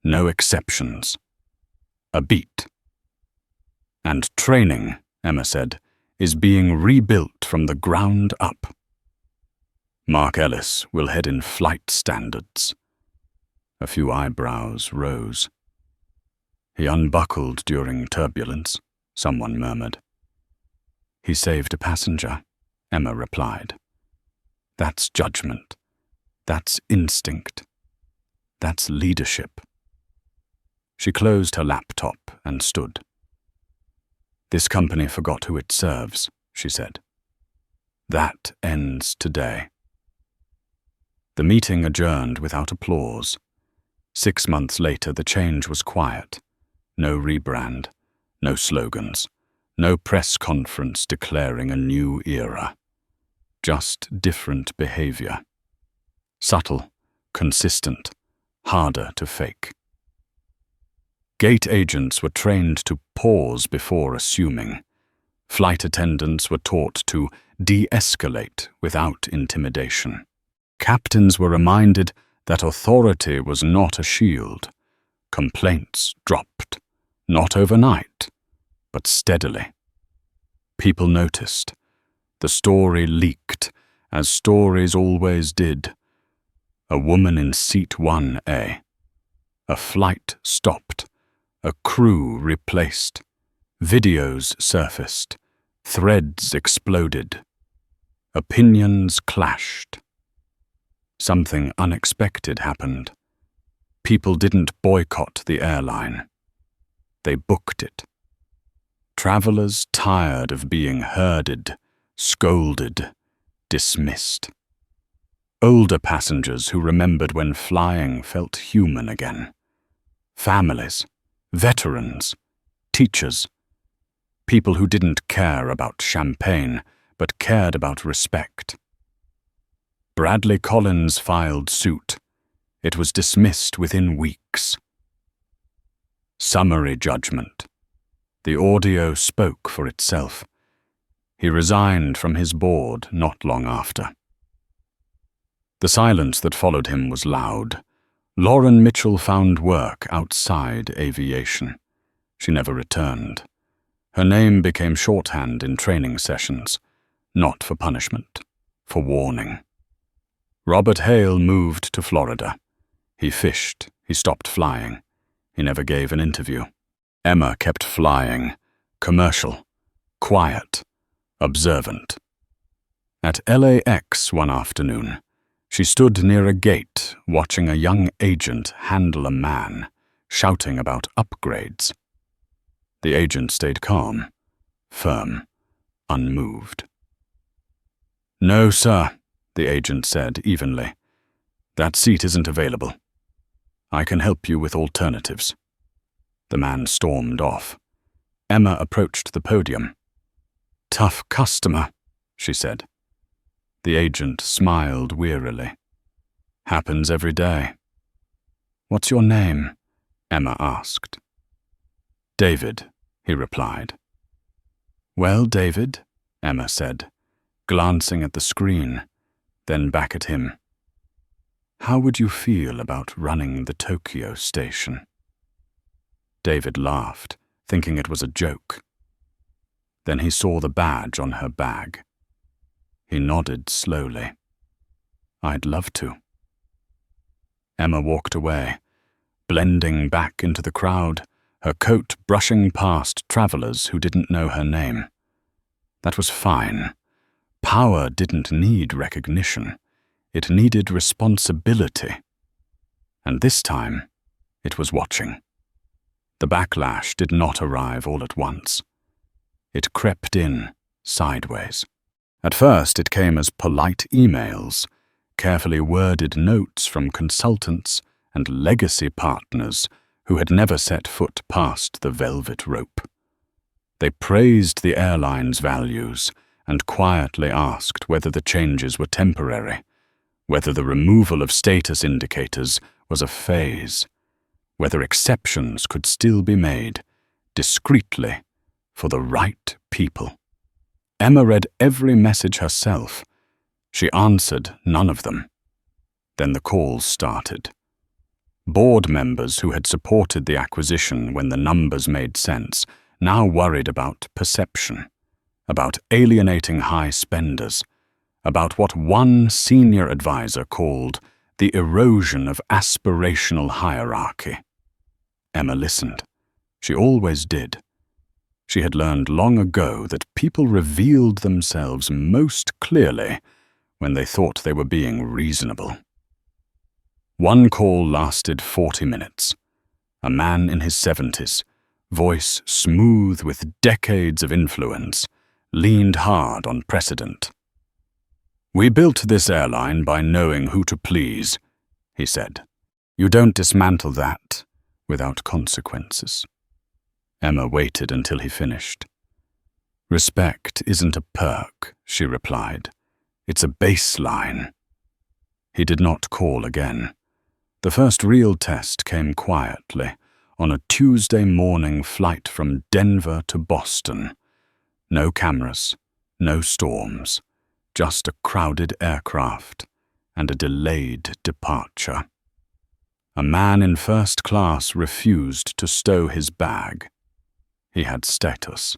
no exceptions. A beat. And training, Emma said, is being rebuilt from the ground up. Mark Ellis will head in flight standards. A few eyebrows rose. He unbuckled during turbulence, someone murmured. He saved a passenger, Emma replied. That's judgment. That's instinct. That's leadership. She closed her laptop and stood. This company forgot who it serves, she said. That ends today. The meeting adjourned without applause. 6 months later, the change was quiet. No rebrand, no slogans, no press conference declaring a new era. Just different behavior. Subtle, consistent, harder to fake. Gate agents were trained to pause before assuming. Flight attendants were taught to de-escalate without intimidation. Captains were reminded that authority was not a shield. Complaints dropped, not overnight, but steadily. People noticed. The story leaked, as stories always did. A woman in seat 1A. A flight stopped. A crew replaced. Videos surfaced. Threads exploded. Opinions clashed. Something unexpected happened. People didn't boycott the airline. They booked it. Travelers tired of being herded, scolded, dismissed. Older passengers who remembered when flying felt human again. Families, veterans, teachers. People who didn't care about champagne, but cared about respect. Bradley Collins filed suit. It was dismissed within weeks. Summary judgment. The audio spoke for itself. He resigned from his board not long after. The silence that followed him was loud. Lauren Mitchell found work outside aviation. She never returned. Her name became shorthand in training sessions, not for punishment, for warning. Robert Hale moved to Florida. He fished. He stopped flying. He never gave an interview. Emma kept flying, commercial, quiet, observant. At LAX one afternoon, she stood near a gate watching a young agent handle a man, shouting about upgrades. The agent stayed calm, firm, unmoved. "No, sir," the agent said evenly. "That seat isn't available. I can help you with alternatives." The man stormed off. Emma approached the podium. "Tough customer," she said. The agent smiled wearily. "Happens every day." "What's your name?" Emma asked. "David," he replied. "Well, David," Emma said, glancing at the screen, then back at him. "How would you feel about running the Tokyo station?" David laughed, thinking it was a joke. Then he saw the badge on her bag. He nodded slowly. "I'd love to." Emma walked away, blending back into the crowd, her coat brushing past travelers who didn't know her name. That was fine. Power didn't need recognition. It needed responsibility. And this time, it was watching. The backlash did not arrive all at once. It crept in, sideways. At first, it came as polite emails, carefully worded notes from consultants and legacy partners who had never set foot past the velvet rope. They praised the airline's values and quietly asked whether the changes were temporary, whether the removal of status indicators was a phase, whether exceptions could still be made, discreetly, for the right people. Emma read every message herself. She answered none of them. Then the calls started. Board members who had supported the acquisition when the numbers made sense now worried about perception, about alienating high spenders, about what one senior advisor called the erosion of aspirational hierarchy. Emma listened. She always did. She had learned long ago that people revealed themselves most clearly when they thought they were being reasonable. One call lasted 40 minutes. A man in his 70s, voice smooth with decades of influence, leaned hard on precedent. "We built this airline by knowing who to please," he said. "You don't dismantle that without consequences." Emma waited until he finished. "Respect isn't a perk," she replied. "It's a baseline." He did not call again. The first real test came quietly, on a Tuesday morning flight from Denver to Boston. No cameras, no storms, just a crowded aircraft and a delayed departure. A man in first class refused to stow his bag. He had status.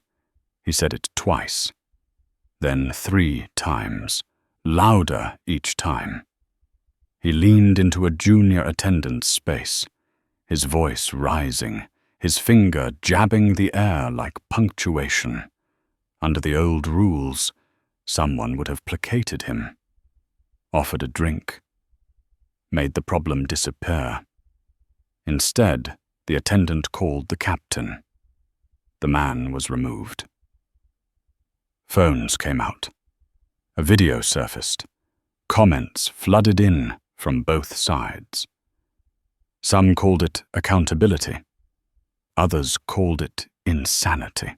He said it twice, then 3 times, louder each time. He leaned into a junior attendant's space, his voice rising, his finger jabbing the air like punctuation. Under the old rules, someone would have placated him, offered a drink, made the problem disappear. Instead, the attendant called the captain. The man was removed. Phones came out. A video surfaced. Comments flooded in from both sides. Some called it accountability. Others called it insanity.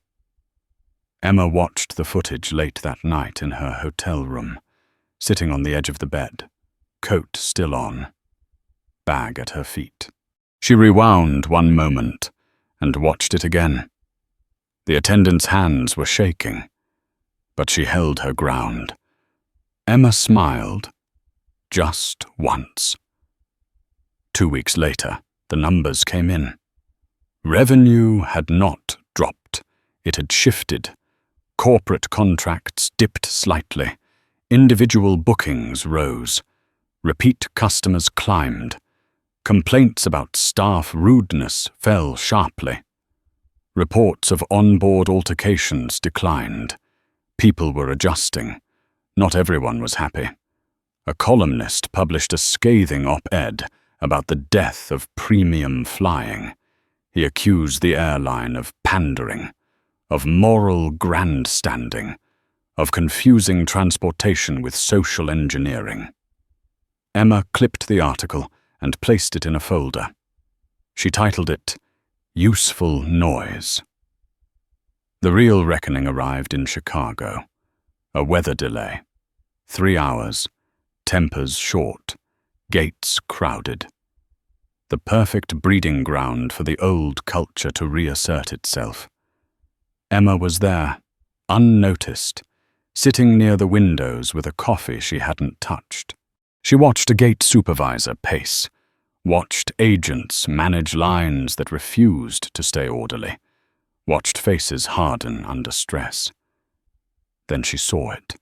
Emma watched the footage late that night in her hotel room, sitting on the edge of the bed, coat still on, bag at her feet. She rewound one moment and watched it again. The attendant's hands were shaking, but she held her ground. Emma smiled, just once. 2 weeks later, the numbers came in. Revenue had not dropped. It had shifted. Corporate contracts dipped slightly. Individual bookings rose. Repeat customers climbed. Complaints about staff rudeness fell sharply. Reports of on-board altercations declined. People were adjusting. Not everyone was happy. A columnist published a scathing op-ed about the death of premium flying. He accused the airline of pandering, of moral grandstanding, of confusing transportation with social engineering. Emma clipped the article and placed it in a folder. She titled it, "Useful Noise." The real reckoning arrived in Chicago. A weather delay. 3 hours. Tempers short. Gates crowded. The perfect breeding ground for the old culture to reassert itself. Emma was there, unnoticed, sitting near the windows with a coffee she hadn't touched. She watched a gate supervisor pace, watched agents manage lines that refused to stay orderly, watched faces harden under stress. Then she saw it.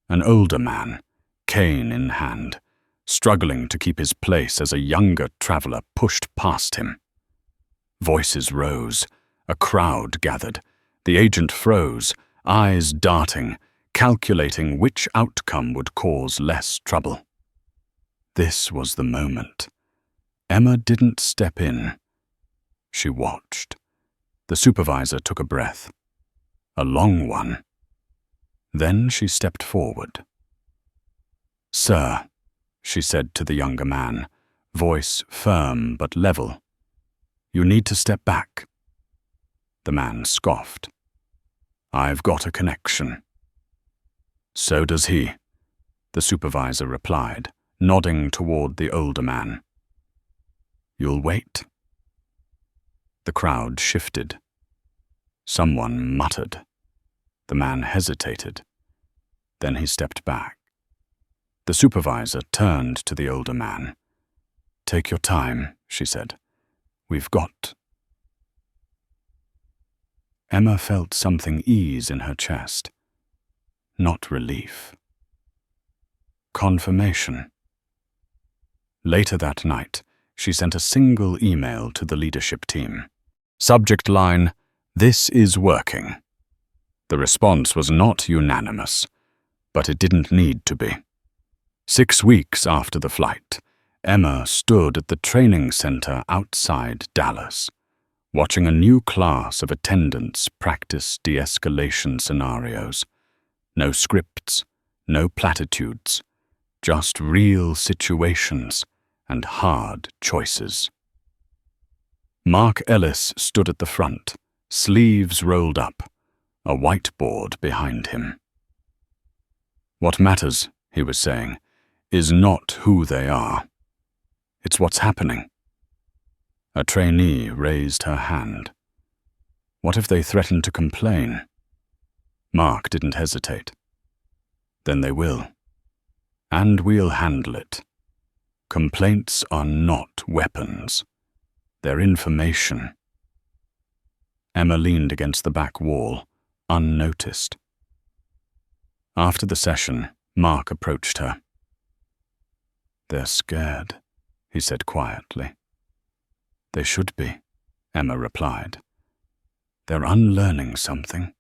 An older man, cane in hand, struggling to keep his place as a younger traveler pushed past him. Voices rose. A crowd gathered. The agent froze, eyes darting, calculating which outcome would cause less trouble. This was the moment. Emma didn't step in. She watched. The supervisor took a breath. A long one. Then she stepped forward. "Sir," she said to the younger man, voice firm but level, "you need to step back." The man scoffed. "I've got a connection." "So does he," the supervisor replied, nodding toward the older man. "You'll wait." The crowd shifted. Someone muttered. The man hesitated. Then he stepped back. The supervisor turned to the older man. "Take your time," she said. "We've got..." Emma felt something ease in her chest. Not relief. Confirmation. Later that night, she sent a single email to the leadership team. Subject line, "This is working." The response was not unanimous, but it didn't need to be. 6 weeks after the flight, Emma stood at the training center outside Dallas, watching a new class of attendants practice de-escalation scenarios. No scripts, no platitudes, just real situations and hard choices. Mark Ellis stood at the front, sleeves rolled up, a whiteboard behind him. "What matters," he was saying, "is not who they are. It's what's happening." A trainee raised her hand. "What if they threaten to complain?" Mark didn't hesitate. "Then they will. And we'll handle it. Complaints are not weapons. They're information." Emma leaned against the back wall, unnoticed. After the session, Mark approached her. "They're scared," he said quietly. "They should be," Emma replied. "They're unlearning something."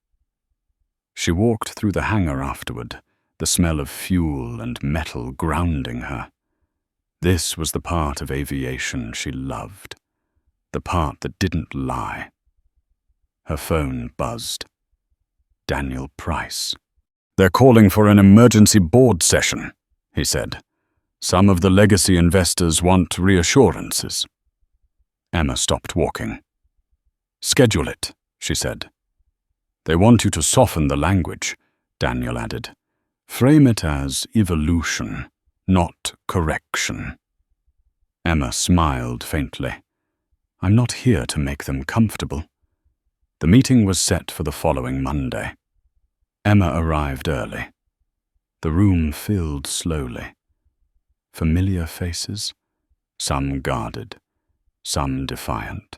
She walked through the hangar afterward, the smell of fuel and metal grounding her. This was the part of aviation she loved. the part that didn't lie. Her phone buzzed. Daniel Price. "They're calling for an emergency board session," he said. "Some of the legacy investors want reassurances." Emma stopped walking. "Schedule it," she said. "They want you to soften the language," Daniel added. "Frame it as evolution, not correction." Emma smiled faintly. "I'm not here to make them comfortable." The meeting was set for the following Monday. Emma arrived early. The room filled slowly. Familiar faces, some guarded, some defiant,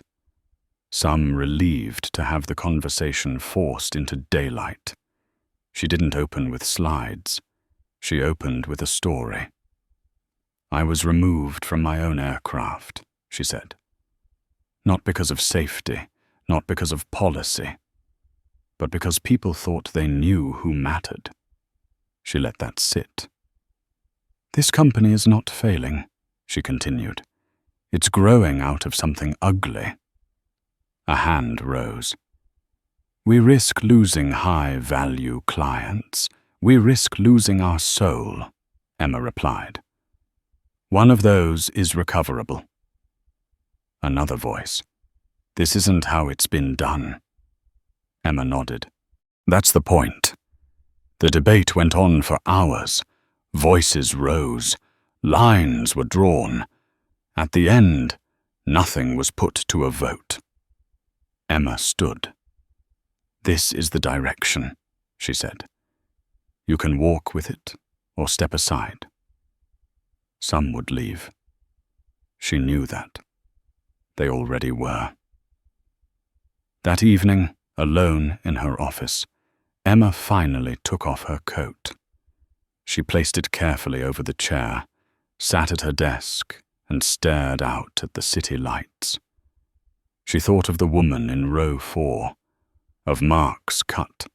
some relieved to have the conversation forced into daylight. She didn't open with slides. She opened with a story. "I was removed from my own aircraft," she said. "Not because of safety, not because of policy, but because people thought they knew who mattered." She let that sit. "This company is not failing," she continued. "It's growing out of something ugly." A hand rose. "We risk losing high-value clients. We risk losing our soul," Emma replied. "One of those is recoverable." Another voice. "This isn't how it's been done." Emma nodded. "That's the point." The debate went on for hours. Voices rose. Lines were drawn. At the end, nothing was put to a vote. Emma stood. "This is the direction," she said. "You can walk with it or step aside." Some would leave. She knew that. They already were. That evening, alone in her office, Emma finally took off her coat. She placed it carefully over the chair, sat at her desk, and stared out at the city lights. She thought of the woman in row 4, of Mark's cut,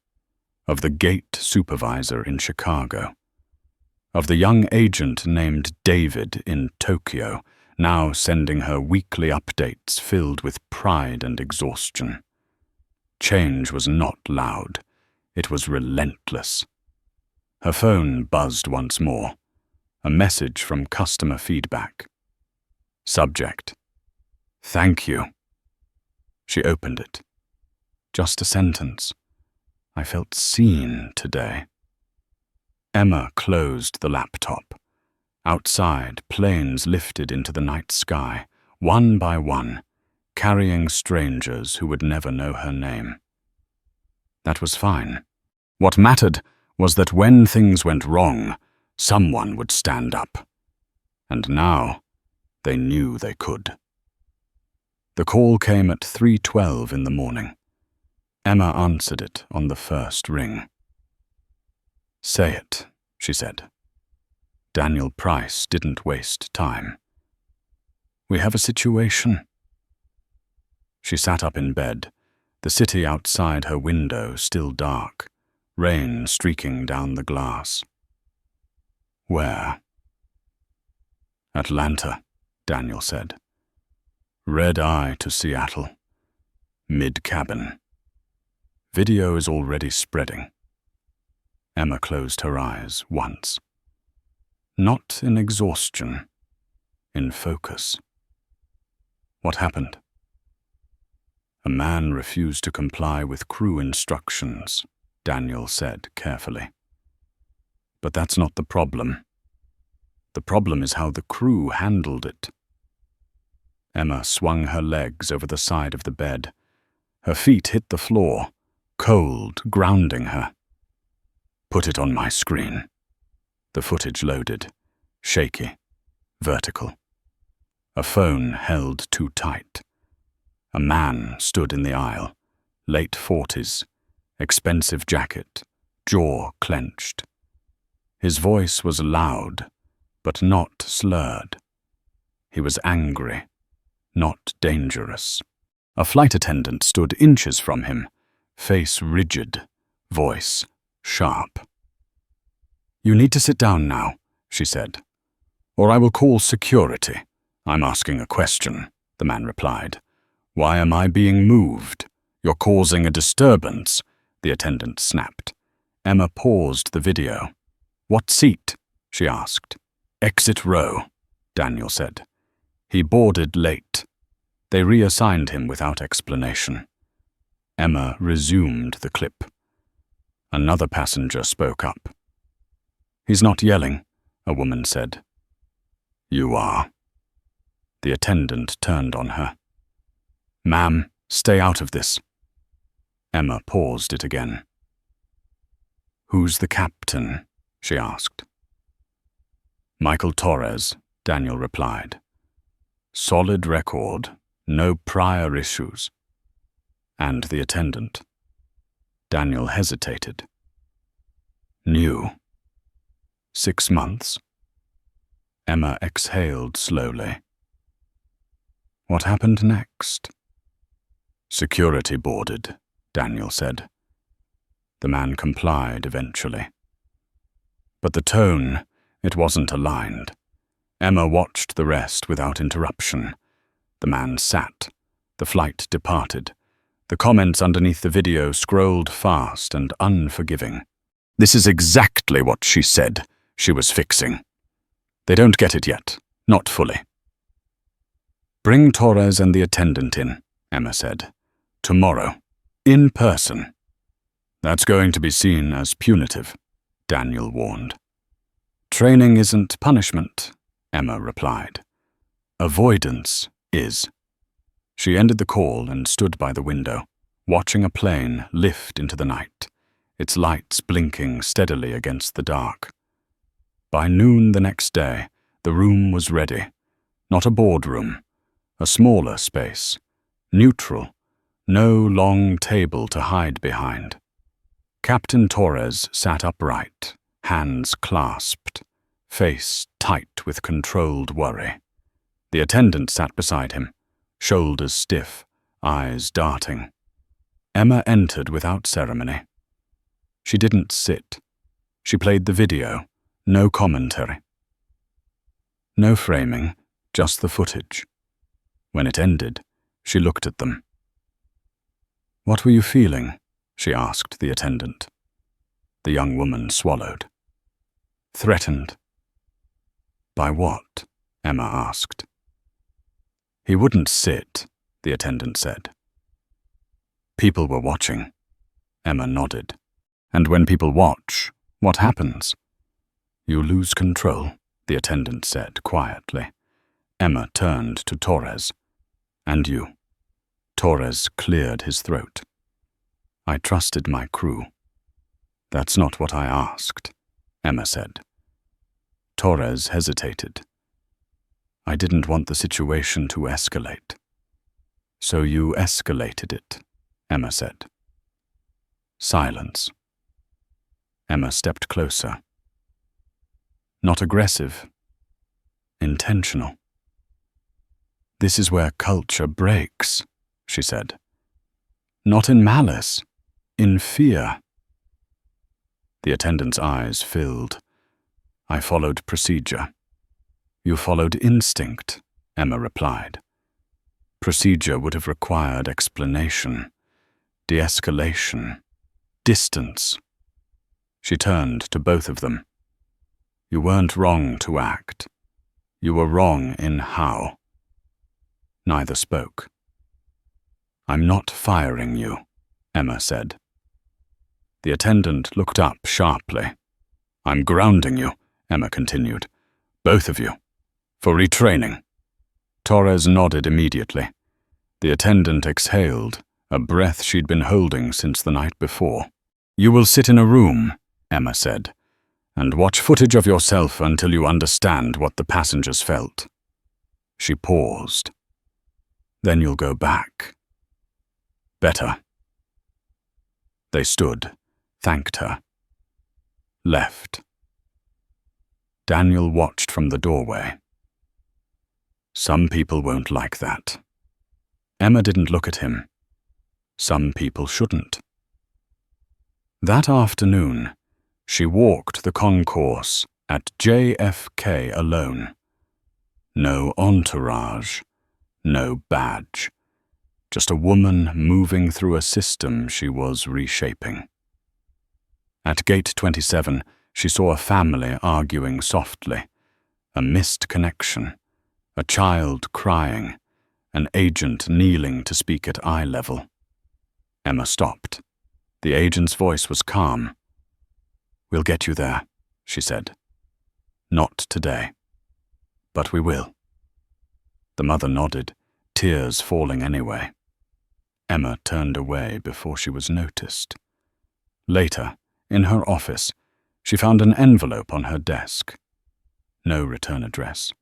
of the gate supervisor in Chicago, of the young agent named David in Tokyo, now sending her weekly updates filled with pride and exhaustion. Change was not loud. It was relentless. Her phone buzzed once more. A message from customer feedback. Subject: "Thank you." She opened it. Just a sentence. "I felt seen today." Emma closed the laptop. Outside, planes lifted into the night sky, one by one, carrying strangers who would never know her name. That was fine. What mattered was that when things went wrong, someone would stand up. And now, they knew they could. The call came at 3:12 in the morning. Emma answered it on the first ring. "Say it," she said. Daniel Price didn't waste time. "We have a situation." She sat up in bed, the city outside her window still dark, rain streaking down the glass. "Where?" "Atlanta," Daniel said. "Red eye to Seattle. Mid-cabin. Video is already spreading." Emma closed her eyes once. Not in exhaustion, in focus. What happened? "A man refused to comply with crew instructions," Daniel said carefully. "But that's not the problem. The problem is how the crew handled it." Emma swung her legs over the side of the bed. Her feet hit the floor, cold, grounding her. "Put it on my screen." The footage loaded, shaky, vertical. A phone held too tight. A man stood in the aisle, late 40s, expensive jacket, jaw clenched. His voice was loud, but not slurred. He was angry, not dangerous. A flight attendant stood inches from him, face rigid, voice sharp. "You need to sit down now," she said, "or I will call security." "I'm asking a question," the man replied. Why am I being moved? You're causing a disturbance, the attendant snapped. Emma paused the video. What seat? She asked. Exit row, Daniel said. He boarded late. They reassigned him without explanation. Emma resumed the clip. Another passenger spoke up. He's not yelling, a woman said. You are. The attendant turned on her. Ma'am, stay out of this. Emma paused it again. Who's the captain? She asked. Michael Torres, Daniel replied. Solid record, no prior issues. And the attendant. Daniel hesitated. New. 6 months. Emma exhaled slowly. What happened next? Security boarded, Daniel said. The man complied eventually. But the tone, it wasn't aligned. Emma watched the rest without interruption. The man sat. The flight departed. The comments underneath the video scrolled fast and unforgiving. This is exactly what she said she was fixing. They don't get it yet, not fully. Bring Torres and the attendant in, Emma said. Tomorrow, in person. That's going to be seen as punitive, Daniel warned. Training isn't punishment, Emma replied. Avoidance is. She ended the call and stood by the window, watching a plane lift into the night, its lights blinking steadily against the dark. By noon the next day, the room was ready. Not a boardroom, a smaller space, neutral, no long table to hide behind. Captain Torres sat upright, hands clasped, face tight with controlled worry. The attendant sat beside him, shoulders stiff, eyes darting. Emma entered without ceremony. She didn't sit. She played the video, no commentary. No framing, just the footage. When it ended, she looked at them. What were you feeling? She asked the attendant. The young woman swallowed. Threatened. By what? Emma asked. He wouldn't sit, the attendant said. People were watching. Emma nodded. And when people watch, what happens? You lose control, the attendant said quietly. Emma turned to Torres. And you? Torres cleared his throat. I trusted my crew. That's not what I asked, Emma said. Torres hesitated. I didn't want the situation to escalate. So you escalated it, Emma said. Silence. Emma stepped closer. Not aggressive. Intentional. This is where culture breaks, she said. Not in malice, in fear. The attendant's eyes filled. I followed procedure. You followed instinct, Emma replied. Procedure would have required explanation, de-escalation, distance. She turned to both of them. You weren't wrong to act. You were wrong in how. Neither spoke. I'm not firing you, Emma said. The attendant looked up sharply. I'm grounding you, Emma continued. Both of you. For retraining. Torres nodded immediately. The attendant exhaled, a breath she'd been holding since the night before. You will sit in a room, Emma said, and watch footage of yourself until you understand what the passengers felt. She paused. Then you'll go back. Better. They stood, thanked her. Left. Daniel watched from the doorway. Some people won't like that. Emma didn't look at him. Some people shouldn't. That afternoon, she walked the concourse at JFK alone. No entourage, no badge. just a woman moving through a system she was reshaping. At gate 27, she saw a family arguing softly, a missed connection, a child crying, an agent kneeling to speak at eye level. Emma stopped. The agent's voice was calm. "We'll get you there," she said. "Not today. But we will." The mother nodded, tears falling anyway. Emma turned away before she was noticed. Later, in her office, she found an envelope on her desk. No return address.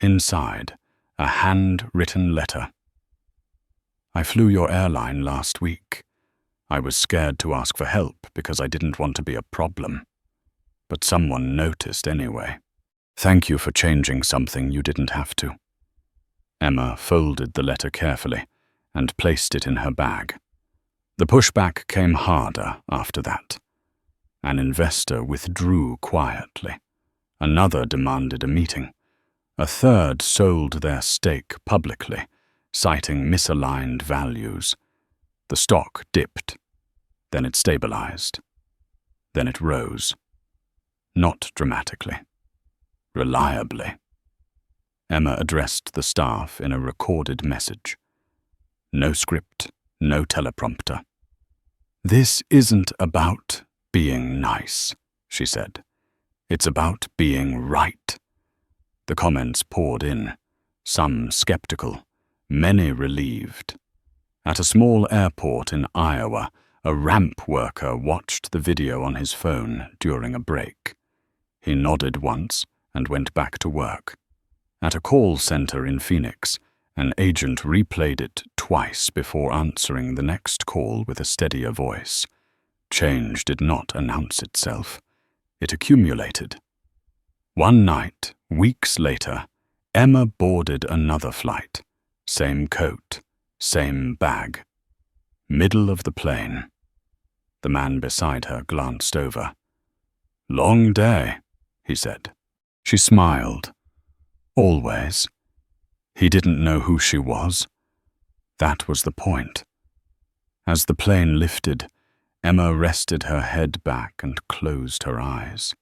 Inside, a hand-written letter. "I flew your airline last week. I was scared to ask for help because I didn't want to be a problem. But someone noticed anyway. Thank you for changing something you didn't have to." Emma folded the letter carefully and placed it in her bag. The pushback came harder after that. An investor withdrew quietly. Another demanded a meeting. A third sold their stake publicly, citing misaligned values. The stock dipped. Then it stabilized. Then it rose. Not dramatically. Reliably. Emma addressed the staff in a recorded message. No script, no teleprompter. "This isn't about being nice," she said. "It's about being right." The comments poured in, some skeptical, many relieved. At a small airport in Iowa, a ramp worker watched the video on his phone during a break. He nodded once and went back to work. At a call center in Phoenix, an agent replayed it twice before answering the next call with a steadier voice. Change did not announce itself. It accumulated. One night, weeks later, Emma boarded another flight. Same coat, same bag. Middle of the plane. The man beside her glanced over. "Long day," he said. She smiled. Always. He didn't know who she was. That was the point. As the plane lifted, Emma rested her head back and closed her eyes.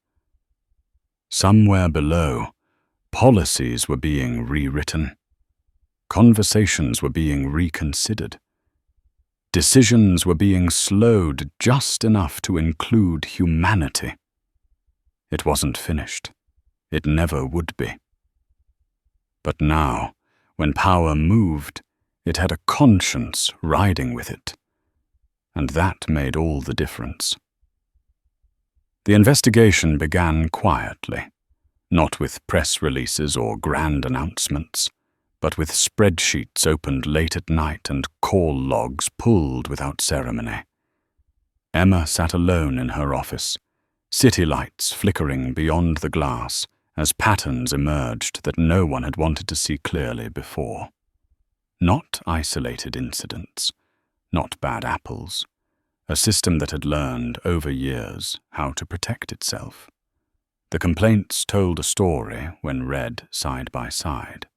Somewhere below, policies were being rewritten. Conversations were being reconsidered. Decisions were being slowed just enough to include humanity. It wasn't finished. It never would be. But now, when power moved, it had a conscience riding with it. And that made all the difference. The investigation began quietly, not with press releases or grand announcements, but with spreadsheets opened late at night and call logs pulled without ceremony. Emma sat alone in her office, city lights flickering beyond the glass as patterns emerged that no one had wanted to see clearly before. Not isolated incidents, not bad apples, a system that had learned over years how to protect itself. The complaints told a story when read side by side.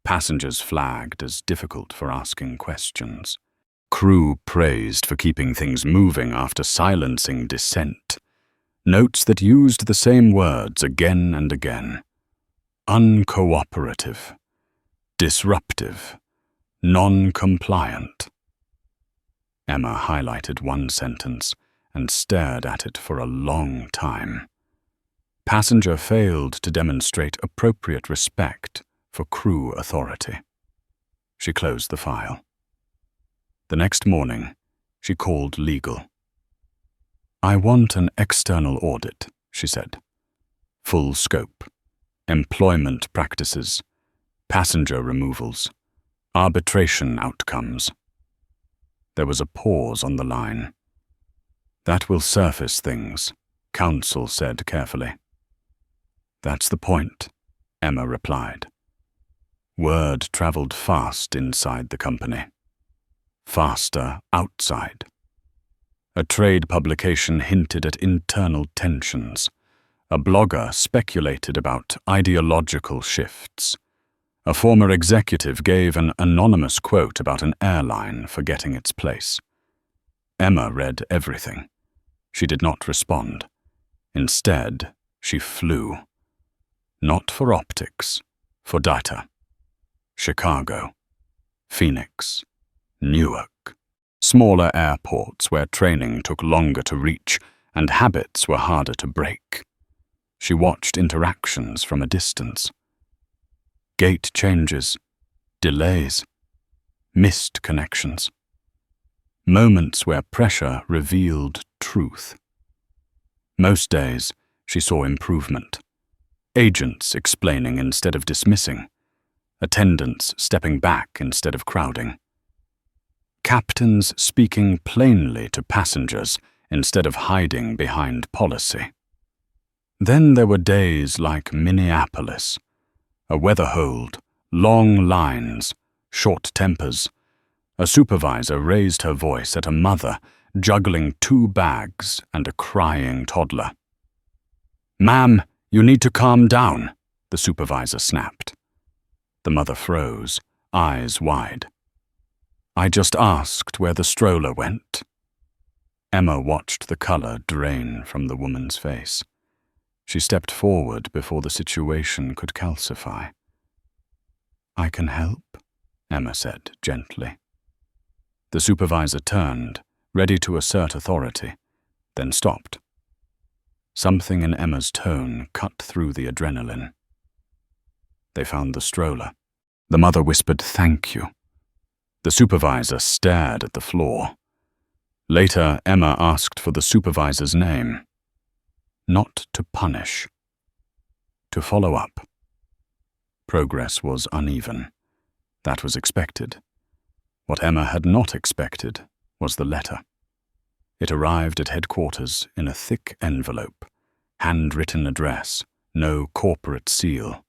Passengers flagged as difficult for asking questions. Crew praised for keeping things moving after silencing dissent. Notes that used the same words again and again. Uncooperative, disruptive, non-compliant. Emma highlighted one sentence and stared at it for a long time. Passenger failed to demonstrate appropriate respect for crew authority. She closed the file. The next morning, she called legal. "I want an external audit," she said. "Full scope, employment practices, passenger removals, arbitration outcomes." There was a pause on the line. "That will surface things," counsel said carefully. "That's the point," Emma replied. Word traveled fast inside the company. Faster outside. A trade publication hinted at internal tensions. A blogger speculated about ideological shifts. A former executive gave an anonymous quote about an airline forgetting its place. Emma read everything. She did not respond. Instead, she flew. Not for optics, for data. Chicago, Phoenix, Newark. Smaller airports where training took longer to reach and habits were harder to break. She watched interactions from a distance. Gate changes, delays, missed connections. Moments where pressure revealed truth. Most days, she saw improvement. Agents explaining instead of dismissing. Attendants stepping back instead of crowding. Captains speaking plainly to passengers instead of hiding behind policy. Then there were days like Minneapolis. A weather hold, long lines, short tempers. A supervisor raised her voice at a mother juggling 2 bags and a crying toddler. "Ma'am, you need to calm down," the supervisor snapped. The mother froze, eyes wide. "I just asked where the stroller went." Emma watched the color drain from the woman's face. She stepped forward before the situation could calcify. "I can help," Emma said gently. The supervisor turned, ready to assert authority, then stopped. Something in Emma's tone cut through the adrenaline. They found the stroller. The mother whispered, "Thank you." The supervisor stared at the floor. Later, Emma asked for the supervisor's name. Not to punish. To follow up. Progress was uneven. That was expected. What Emma had not expected was the letter. It arrived at headquarters in a thick envelope, handwritten address, no corporate seal.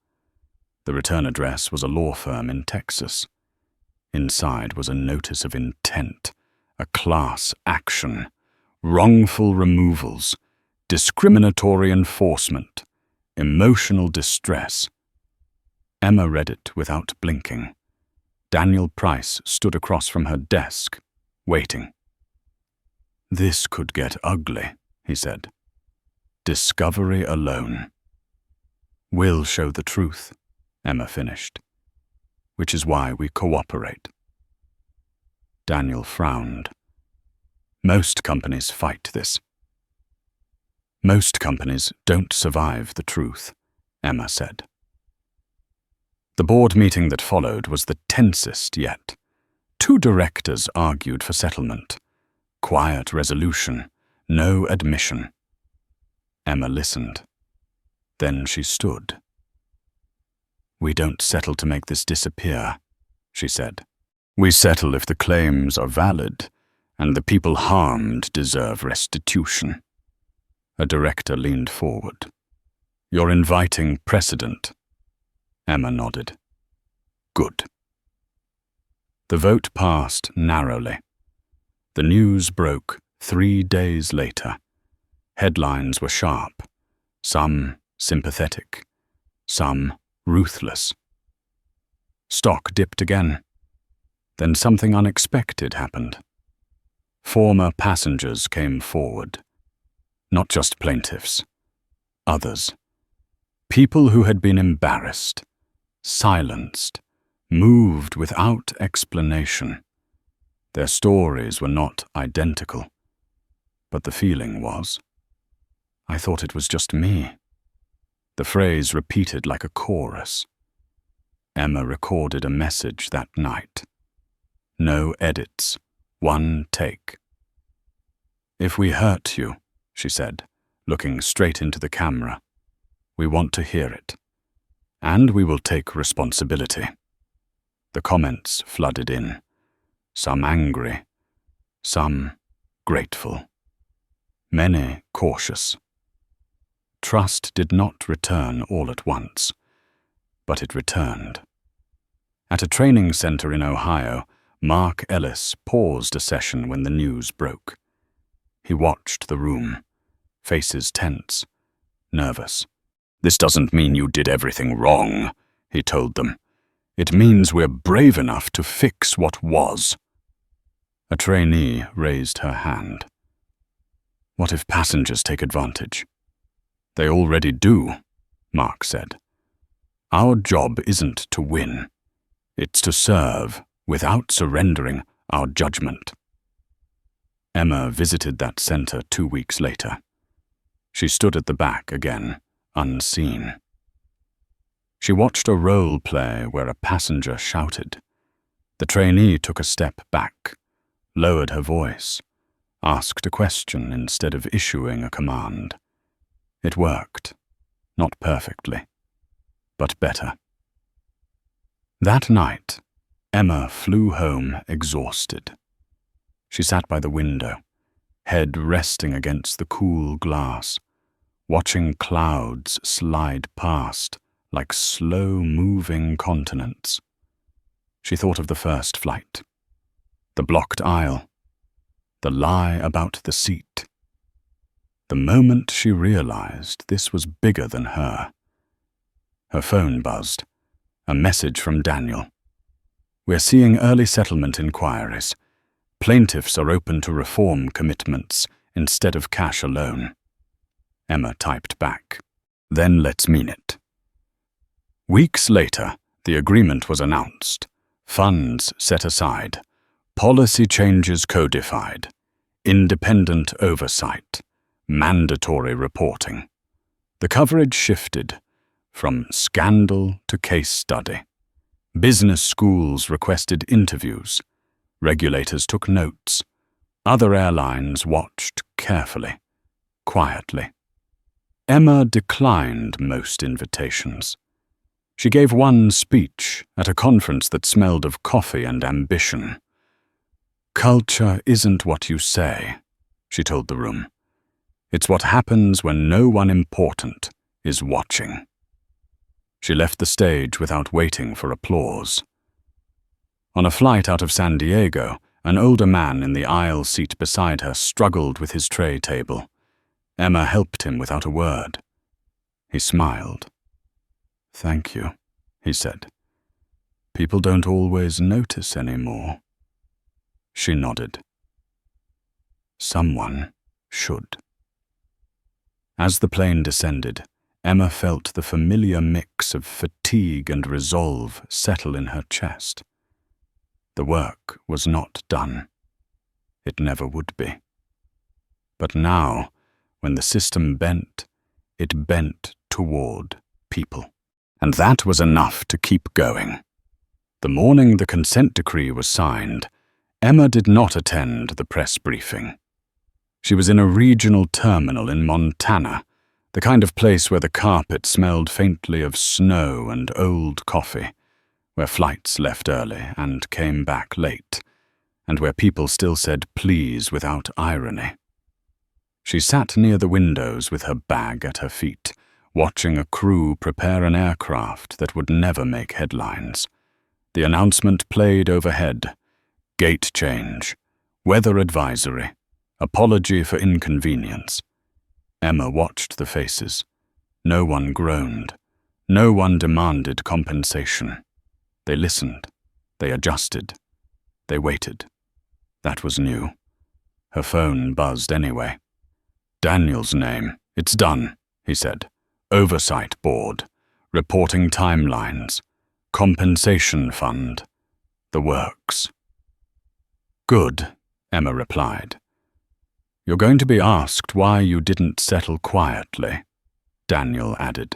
The return address was a law firm in Texas. Inside was a notice of intent, a class action, wrongful removals, discriminatory enforcement, emotional distress. Emma read it without blinking. Daniel Price stood across from her desk, waiting. "This could get ugly," he said. "Discovery alone." "We'll show the truth," Emma finished. "Which is why we cooperate." Daniel frowned. "Most companies fight this." "Most companies don't survive the truth," Emma said. The board meeting that followed was the tensest yet. 2 directors argued for settlement. Quiet resolution, no admission. Emma listened. Then she stood. "We don't settle to make this disappear," she said. "We settle if the claims are valid, and the people harmed deserve restitution." A director leaned forward. "You're inviting precedent." Emma nodded. "Good." The vote passed narrowly. The news broke 3 days later. Headlines were sharp, some sympathetic, some ruthless. Stock dipped again. Then something unexpected happened. Former passengers came forward. Not just plaintiffs. Others. People who had been embarrassed, silenced, moved without explanation. Their stories were not identical, but the feeling was. I thought it was just me. The phrase repeated like a chorus. Emma recorded a message that night. No edits, 1 take. "If we hurt you," she said, looking straight into the camera, "we want to hear it. And we will take responsibility." The comments flooded in, some angry, some grateful, many cautious. Trust did not return all at once, but it returned. At a training center in Ohio, Mark Ellis paused a session when the news broke. He watched the room, faces tense, nervous. "This doesn't mean you did everything wrong," he told them. It means we're brave enough to fix what was." A trainee raised her hand. "What if passengers take advantage?" "They already do," Mark said. "Our job isn't to win. It's to serve without surrendering our judgment." Emma visited that center 2 weeks later. She stood at the back again, unseen. She watched a role play where a passenger shouted. The trainee took a step back, lowered her voice, asked a question instead of issuing a command. It worked. Not perfectly, but better. That night, Emma flew home exhausted. She sat by the window, head resting against the cool glass, watching clouds slide past like slow-moving continents. She thought of the first flight, the blocked aisle, the lie about the seat. The moment she realized this was bigger than her. Her phone buzzed. A message from Daniel. "We're seeing early settlement inquiries. Plaintiffs are open to reform commitments instead of cash alone." Emma typed back. "Then let's mean it." Weeks later, the agreement was announced. Funds set aside. Policy changes codified. Independent oversight. Mandatory reporting. The coverage shifted from scandal to case study. Business schools requested interviews. Regulators took notes. Other airlines watched carefully, quietly. Emma declined most invitations. She gave one speech at a conference that smelled of coffee and ambition. "Culture isn't what you say," she told the room. "It's what happens when no one important is watching." She left the stage without waiting for applause. On a flight out of San Diego, an older man in the aisle seat beside her struggled with his tray table. Emma helped him without a word. He smiled. "Thank you," he said. "People don't always notice anymore." She nodded. Someone should. As the plane descended, Emma felt the familiar mix of fatigue and resolve settle in her chest. The work was not done. It never would be. But now, when the system bent, it bent toward people. And that was enough to keep going. The morning the consent decree was signed, Emma did not attend the press briefing. She was in a regional terminal in Montana, the kind of place where the carpet smelled faintly of snow and old coffee, where flights left early and came back late, and where people still said please without irony. She sat near the windows with her bag at her feet, watching a crew prepare an aircraft that would never make headlines. The announcement played overhead. Gate change, weather advisory, apology for inconvenience. Emma watched the faces. No one groaned. No one demanded compensation. They listened. They adjusted. They waited. That was new. Her phone buzzed anyway. "Daniel's name. It's done," he said. "Oversight board. Reporting timelines. Compensation fund. The works." "Good," Emma replied. "You're going to be asked why you didn't settle quietly," Daniel added.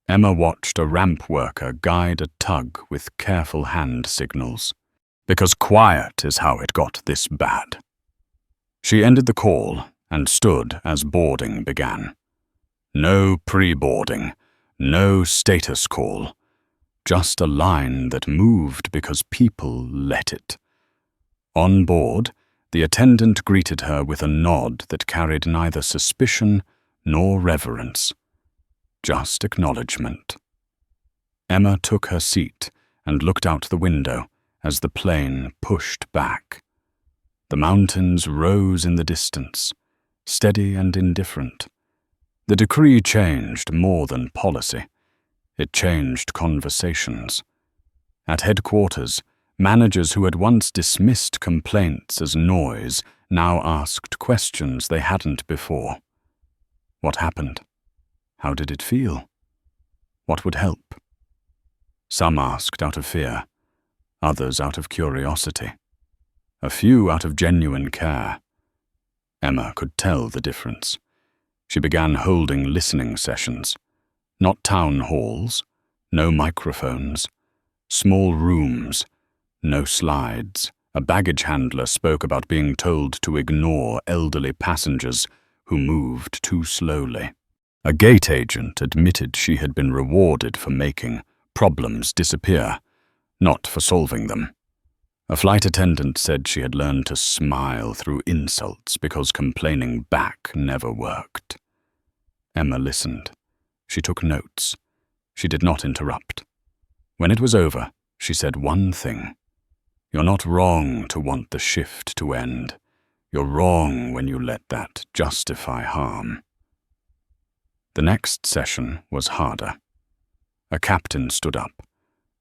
Emma watched a ramp worker guide a tug with careful hand signals. Because quiet is how it got this bad. She ended the call and stood as boarding began. No pre-boarding, no status call, just a line that moved because people let it. On board, the attendant greeted her with a nod that carried neither suspicion nor reverence, just acknowledgement. Emma took her seat and looked out the window as the plane pushed back. The mountains rose in the distance, steady and indifferent. The decree changed more than policy. It changed conversations. At headquarters, managers who had once dismissed complaints as noise now asked questions they hadn't before. What happened? How did it feel? What would help? Some asked out of fear, others out of curiosity, a few out of genuine care. Emma could tell the difference. She began holding listening sessions, not town halls, no microphones, small rooms, no slides. A baggage handler spoke about being told to ignore elderly passengers who moved too slowly. A gate agent admitted she had been rewarded for making problems disappear, not for solving them. A flight attendant said she had learned to smile through insults because complaining back never worked. Emma listened. She took notes. She did not interrupt. When it was over, she said one thing. You're not wrong to want the shift to end. You're wrong when you let that justify harm. The next session was harder. A captain stood up,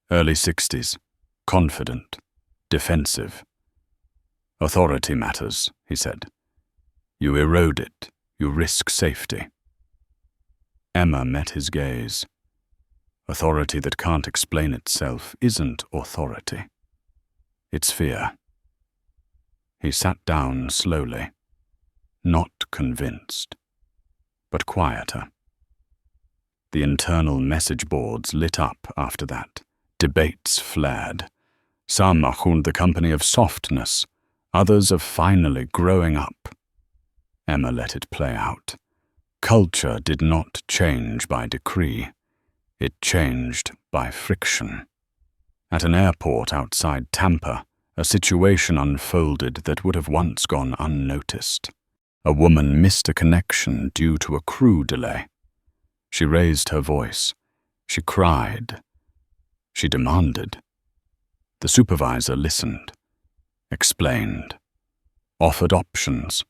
early 60s, confident, defensive. Authority matters, he said. You erode it, you risk safety. Emma met his gaze. Authority that can't explain itself isn't authority. It's fear. He sat down slowly, not convinced, but quieter. The internal message boards lit up after that. Debates flared. Some accused the company of softness, others of finally growing up. Emma let it play out. Culture did not change by decree. It changed by friction. At an airport outside Tampa, a situation unfolded that would have once gone unnoticed. A woman missed a connection due to a crew delay. She raised her voice. She cried. She demanded. The supervisor listened, explained, offered options.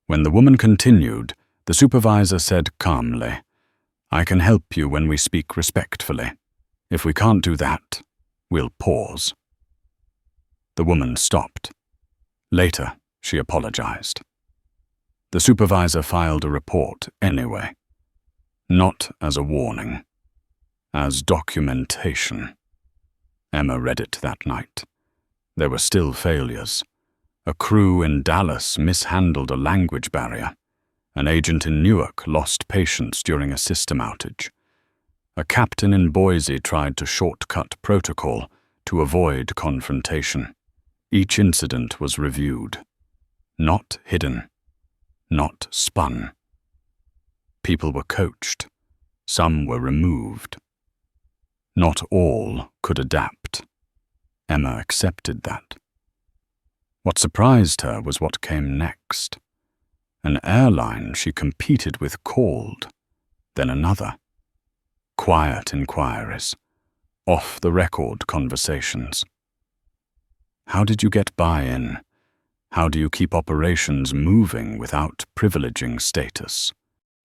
When the woman continued, the supervisor said calmly, I can help you when we speak respectfully. If we can't do that, we'll pause. The woman stopped. Later, she apologized. The supervisor filed a report anyway, not as a warning, as documentation. Emma read it that night. There were still failures. A crew in Dallas mishandled a language barrier. An agent in Newark lost patience during a system outage. A captain in Boise tried to shortcut protocol to avoid confrontation. Each incident was reviewed, not hidden, not spun. People were coached. Some were removed. Not all could adapt. Emma accepted that. What surprised her was what came next. An airline she competed with called, then another. Quiet inquiries, off-the-record conversations. How did you get buy-in? How do you keep operations moving without privileging status?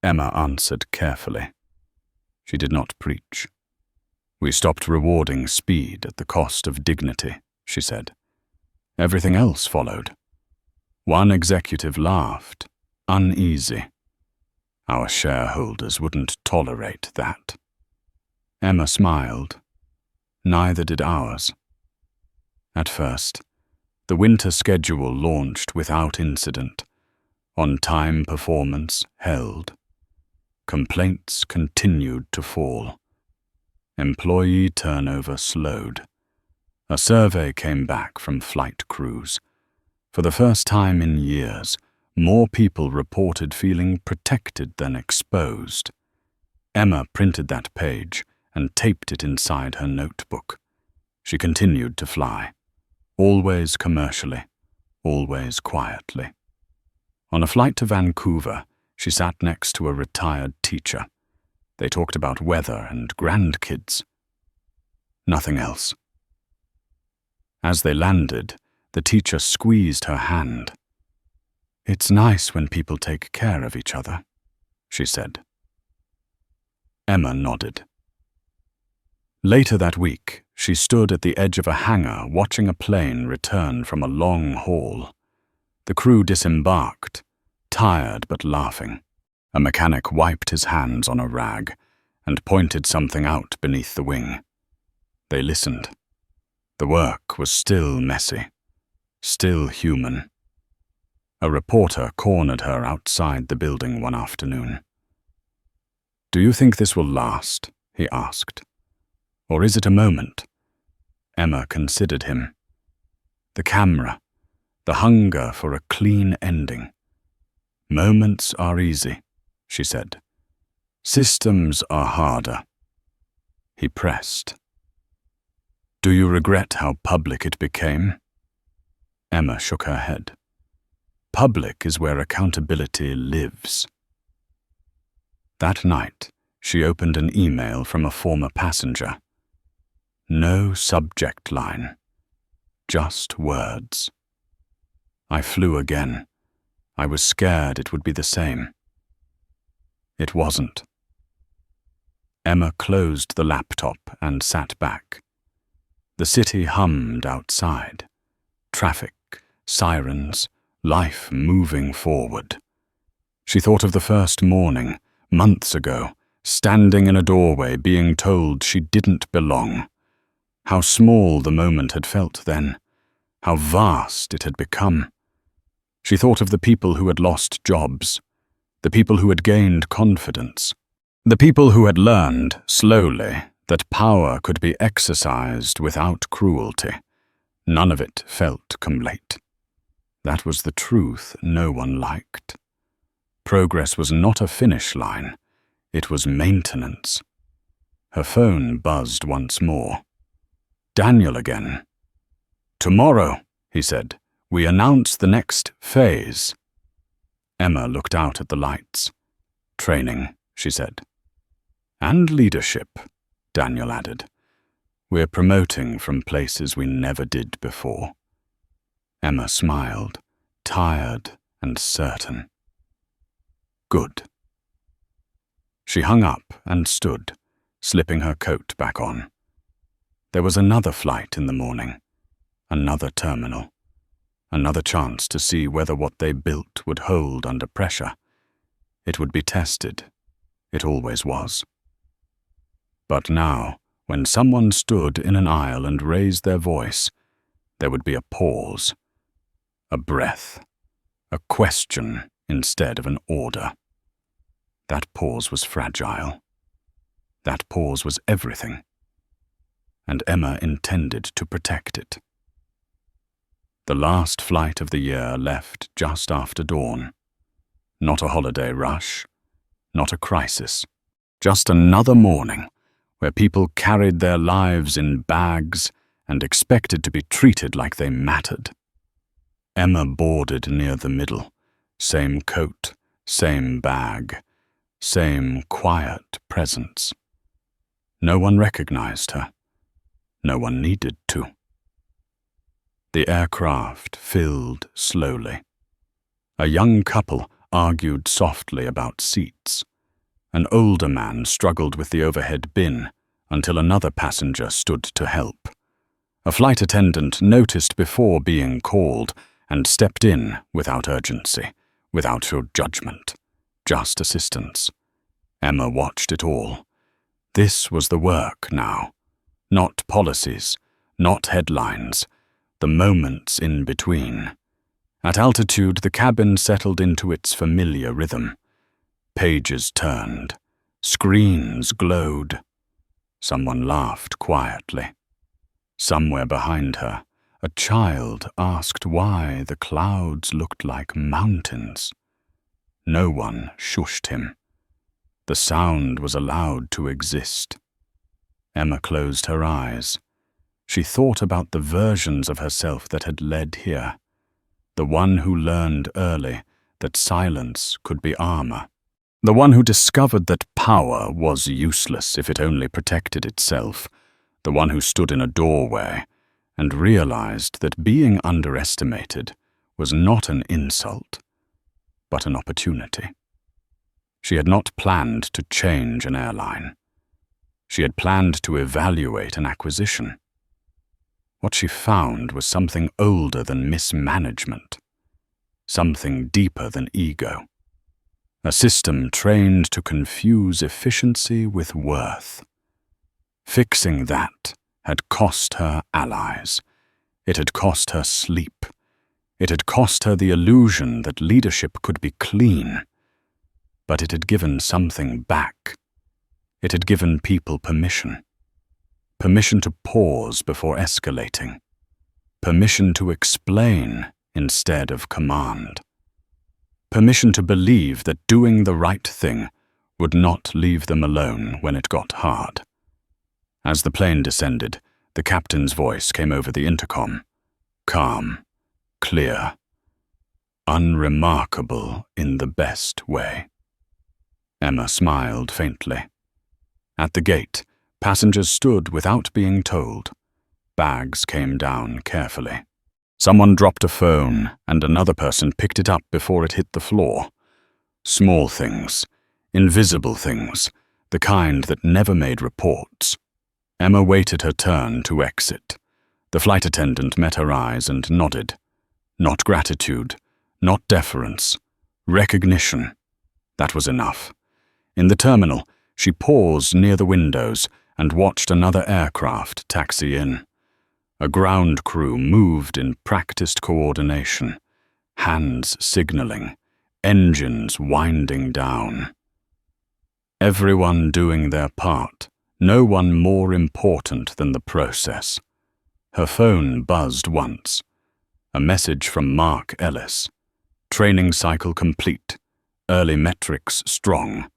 Emma answered carefully. She did not preach. We stopped rewarding speed at the cost of dignity, she said. Everything else followed. One executive laughed, uneasy. Our shareholders wouldn't tolerate that. Emma smiled. Neither did ours. At first, the winter schedule launched without incident. On-time performance held. Complaints continued to fall. Employee turnover slowed. A survey came back from flight crews. For the first time in years, more people reported feeling protected than exposed. Emma printed that page and taped it inside her notebook. She continued to fly, always commercially, always quietly. On a flight to Vancouver, she sat next to a retired teacher. They talked about weather and grandkids. Nothing else. As they landed, the teacher squeezed her hand. It's nice when people take care of each other, she said. Emma nodded. Later that week, She stood at the edge of a hangar watching a plane return from a long haul. The crew disembarked, tired but laughing. A mechanic wiped his hands on a rag and pointed something out beneath the wing. They listened. The work was still messy, still human. A reporter cornered her outside the building one afternoon. "Do you think this will last?" he asked. "Or is it a moment?" Emma considered him. The camera, the hunger for a clean ending. "Moments are easy," she said. "Systems are harder." He pressed. "Do you regret how public it became?" Emma shook her head. "Public is where accountability lives." That night, she opened an email from a former passenger. No subject line, just words. "I flew again. I was scared it would be the same." It wasn't. Emma closed the laptop and sat back. The city hummed outside. Traffic, sirens, life moving forward. She thought of the first morning, months ago, standing in a doorway being told she didn't belong. How small the moment had felt then. How vast it had become. She thought of the people who had lost jobs, the people who had gained confidence, the people who had learned, slowly, that power could be exercised without cruelty. None of it felt complete. That was the truth no one liked. Progress was not a finish line. It was maintenance. Her phone buzzed once more. Daniel again. "Tomorrow," he said, "we announce the next phase." Emma looked out at the lights. "Training," she said. "And leadership," Daniel added. "We're promoting from places we never did before." Emma smiled, tired and certain. "Good." She hung up and stood, slipping her coat back on. There was another flight in the morning, another terminal, another chance to see whether what they built would hold under pressure. It would be tested. It always was. But now, when someone stood in an aisle and raised their voice, there would be a pause, a breath, a question instead of an order. That pause was fragile. That pause was everything. And Emma intended to protect it. The last flight of the year left just after dawn. Not a holiday rush, not a crisis, just another morning where people carried their lives in bags and expected to be treated like they mattered. Emma boarded near the middle, same coat, same bag, same quiet presence. No one recognized her. No one needed to. The aircraft filled slowly. A young couple argued softly about seats. An older man struggled with the overhead bin until another passenger stood to help. A flight attendant noticed before being called and stepped in without urgency, without your judgment, just assistance. Emma watched it all. This was the work now. Not policies, not headlines, the moments in between. At altitude, the cabin settled into its familiar rhythm. Pages turned. Screens glowed. Someone laughed quietly. Somewhere behind her, a child asked why the clouds looked like mountains. No one shushed him. The sound was allowed to exist. Emma closed her eyes. She thought about the versions of herself that had led here. The one who learned early that silence could be armor. The one who discovered that power was useless if it only protected itself. The one who stood in a doorway and realized that being underestimated was not an insult, but an opportunity. She had not planned to change an airline. She had planned to evaluate an acquisition. What she found was something older than mismanagement, something deeper than ego. A system trained to confuse efficiency with worth. Fixing that had cost her allies. It had cost her sleep. It had cost her the illusion that leadership could be clean. But it had given something back. It had given people permission. Permission to pause before escalating. Permission to explain instead of command. Permission to believe that doing the right thing would not leave them alone when it got hard. As the plane descended, the captain's voice came over the intercom. Calm, clear, unremarkable in the best way. Emma smiled faintly. At the gate, passengers stood without being told. Bags came down carefully. Someone dropped a phone, and another person picked it up before it hit the floor. Small things, invisible things, the kind that never made reports. Emma waited her turn to exit. The flight attendant met her eyes and nodded. Not gratitude, not deference, recognition. That was enough. In the terminal, she paused near the windows and watched another aircraft taxi in. A ground crew moved in practiced coordination, hands signaling, engines winding down. Everyone doing their part, no one more important than the process. Her phone buzzed once. A message from Mark Ellis. Training cycle complete. Early metrics strong.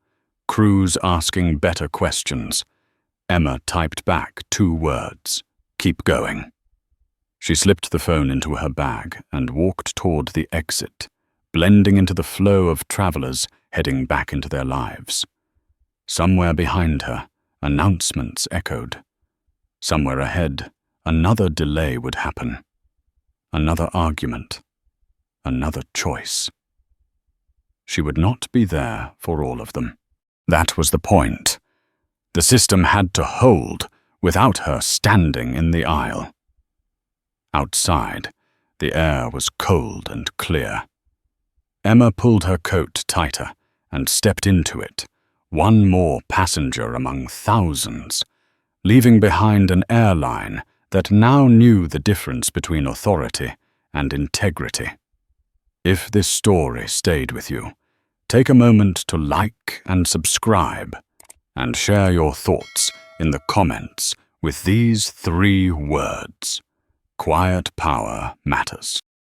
Crews asking better questions. Emma typed back 2 words. Keep going. She slipped the phone into her bag and walked toward the exit, blending into the flow of travelers heading back into their lives. Somewhere behind her, announcements echoed. Somewhere ahead, another delay would happen. Another argument. Another choice. She would not be there for all of them. That was the point. The system had to hold without her standing in the aisle. Outside, the air was cold and clear. Emma pulled her coat tighter and stepped into it, one more passenger among thousands, leaving behind an airline that now knew the difference between authority and integrity. If this story stayed with you, take a moment to like and subscribe, and share your thoughts in the comments with these 3 words. Quiet power matters.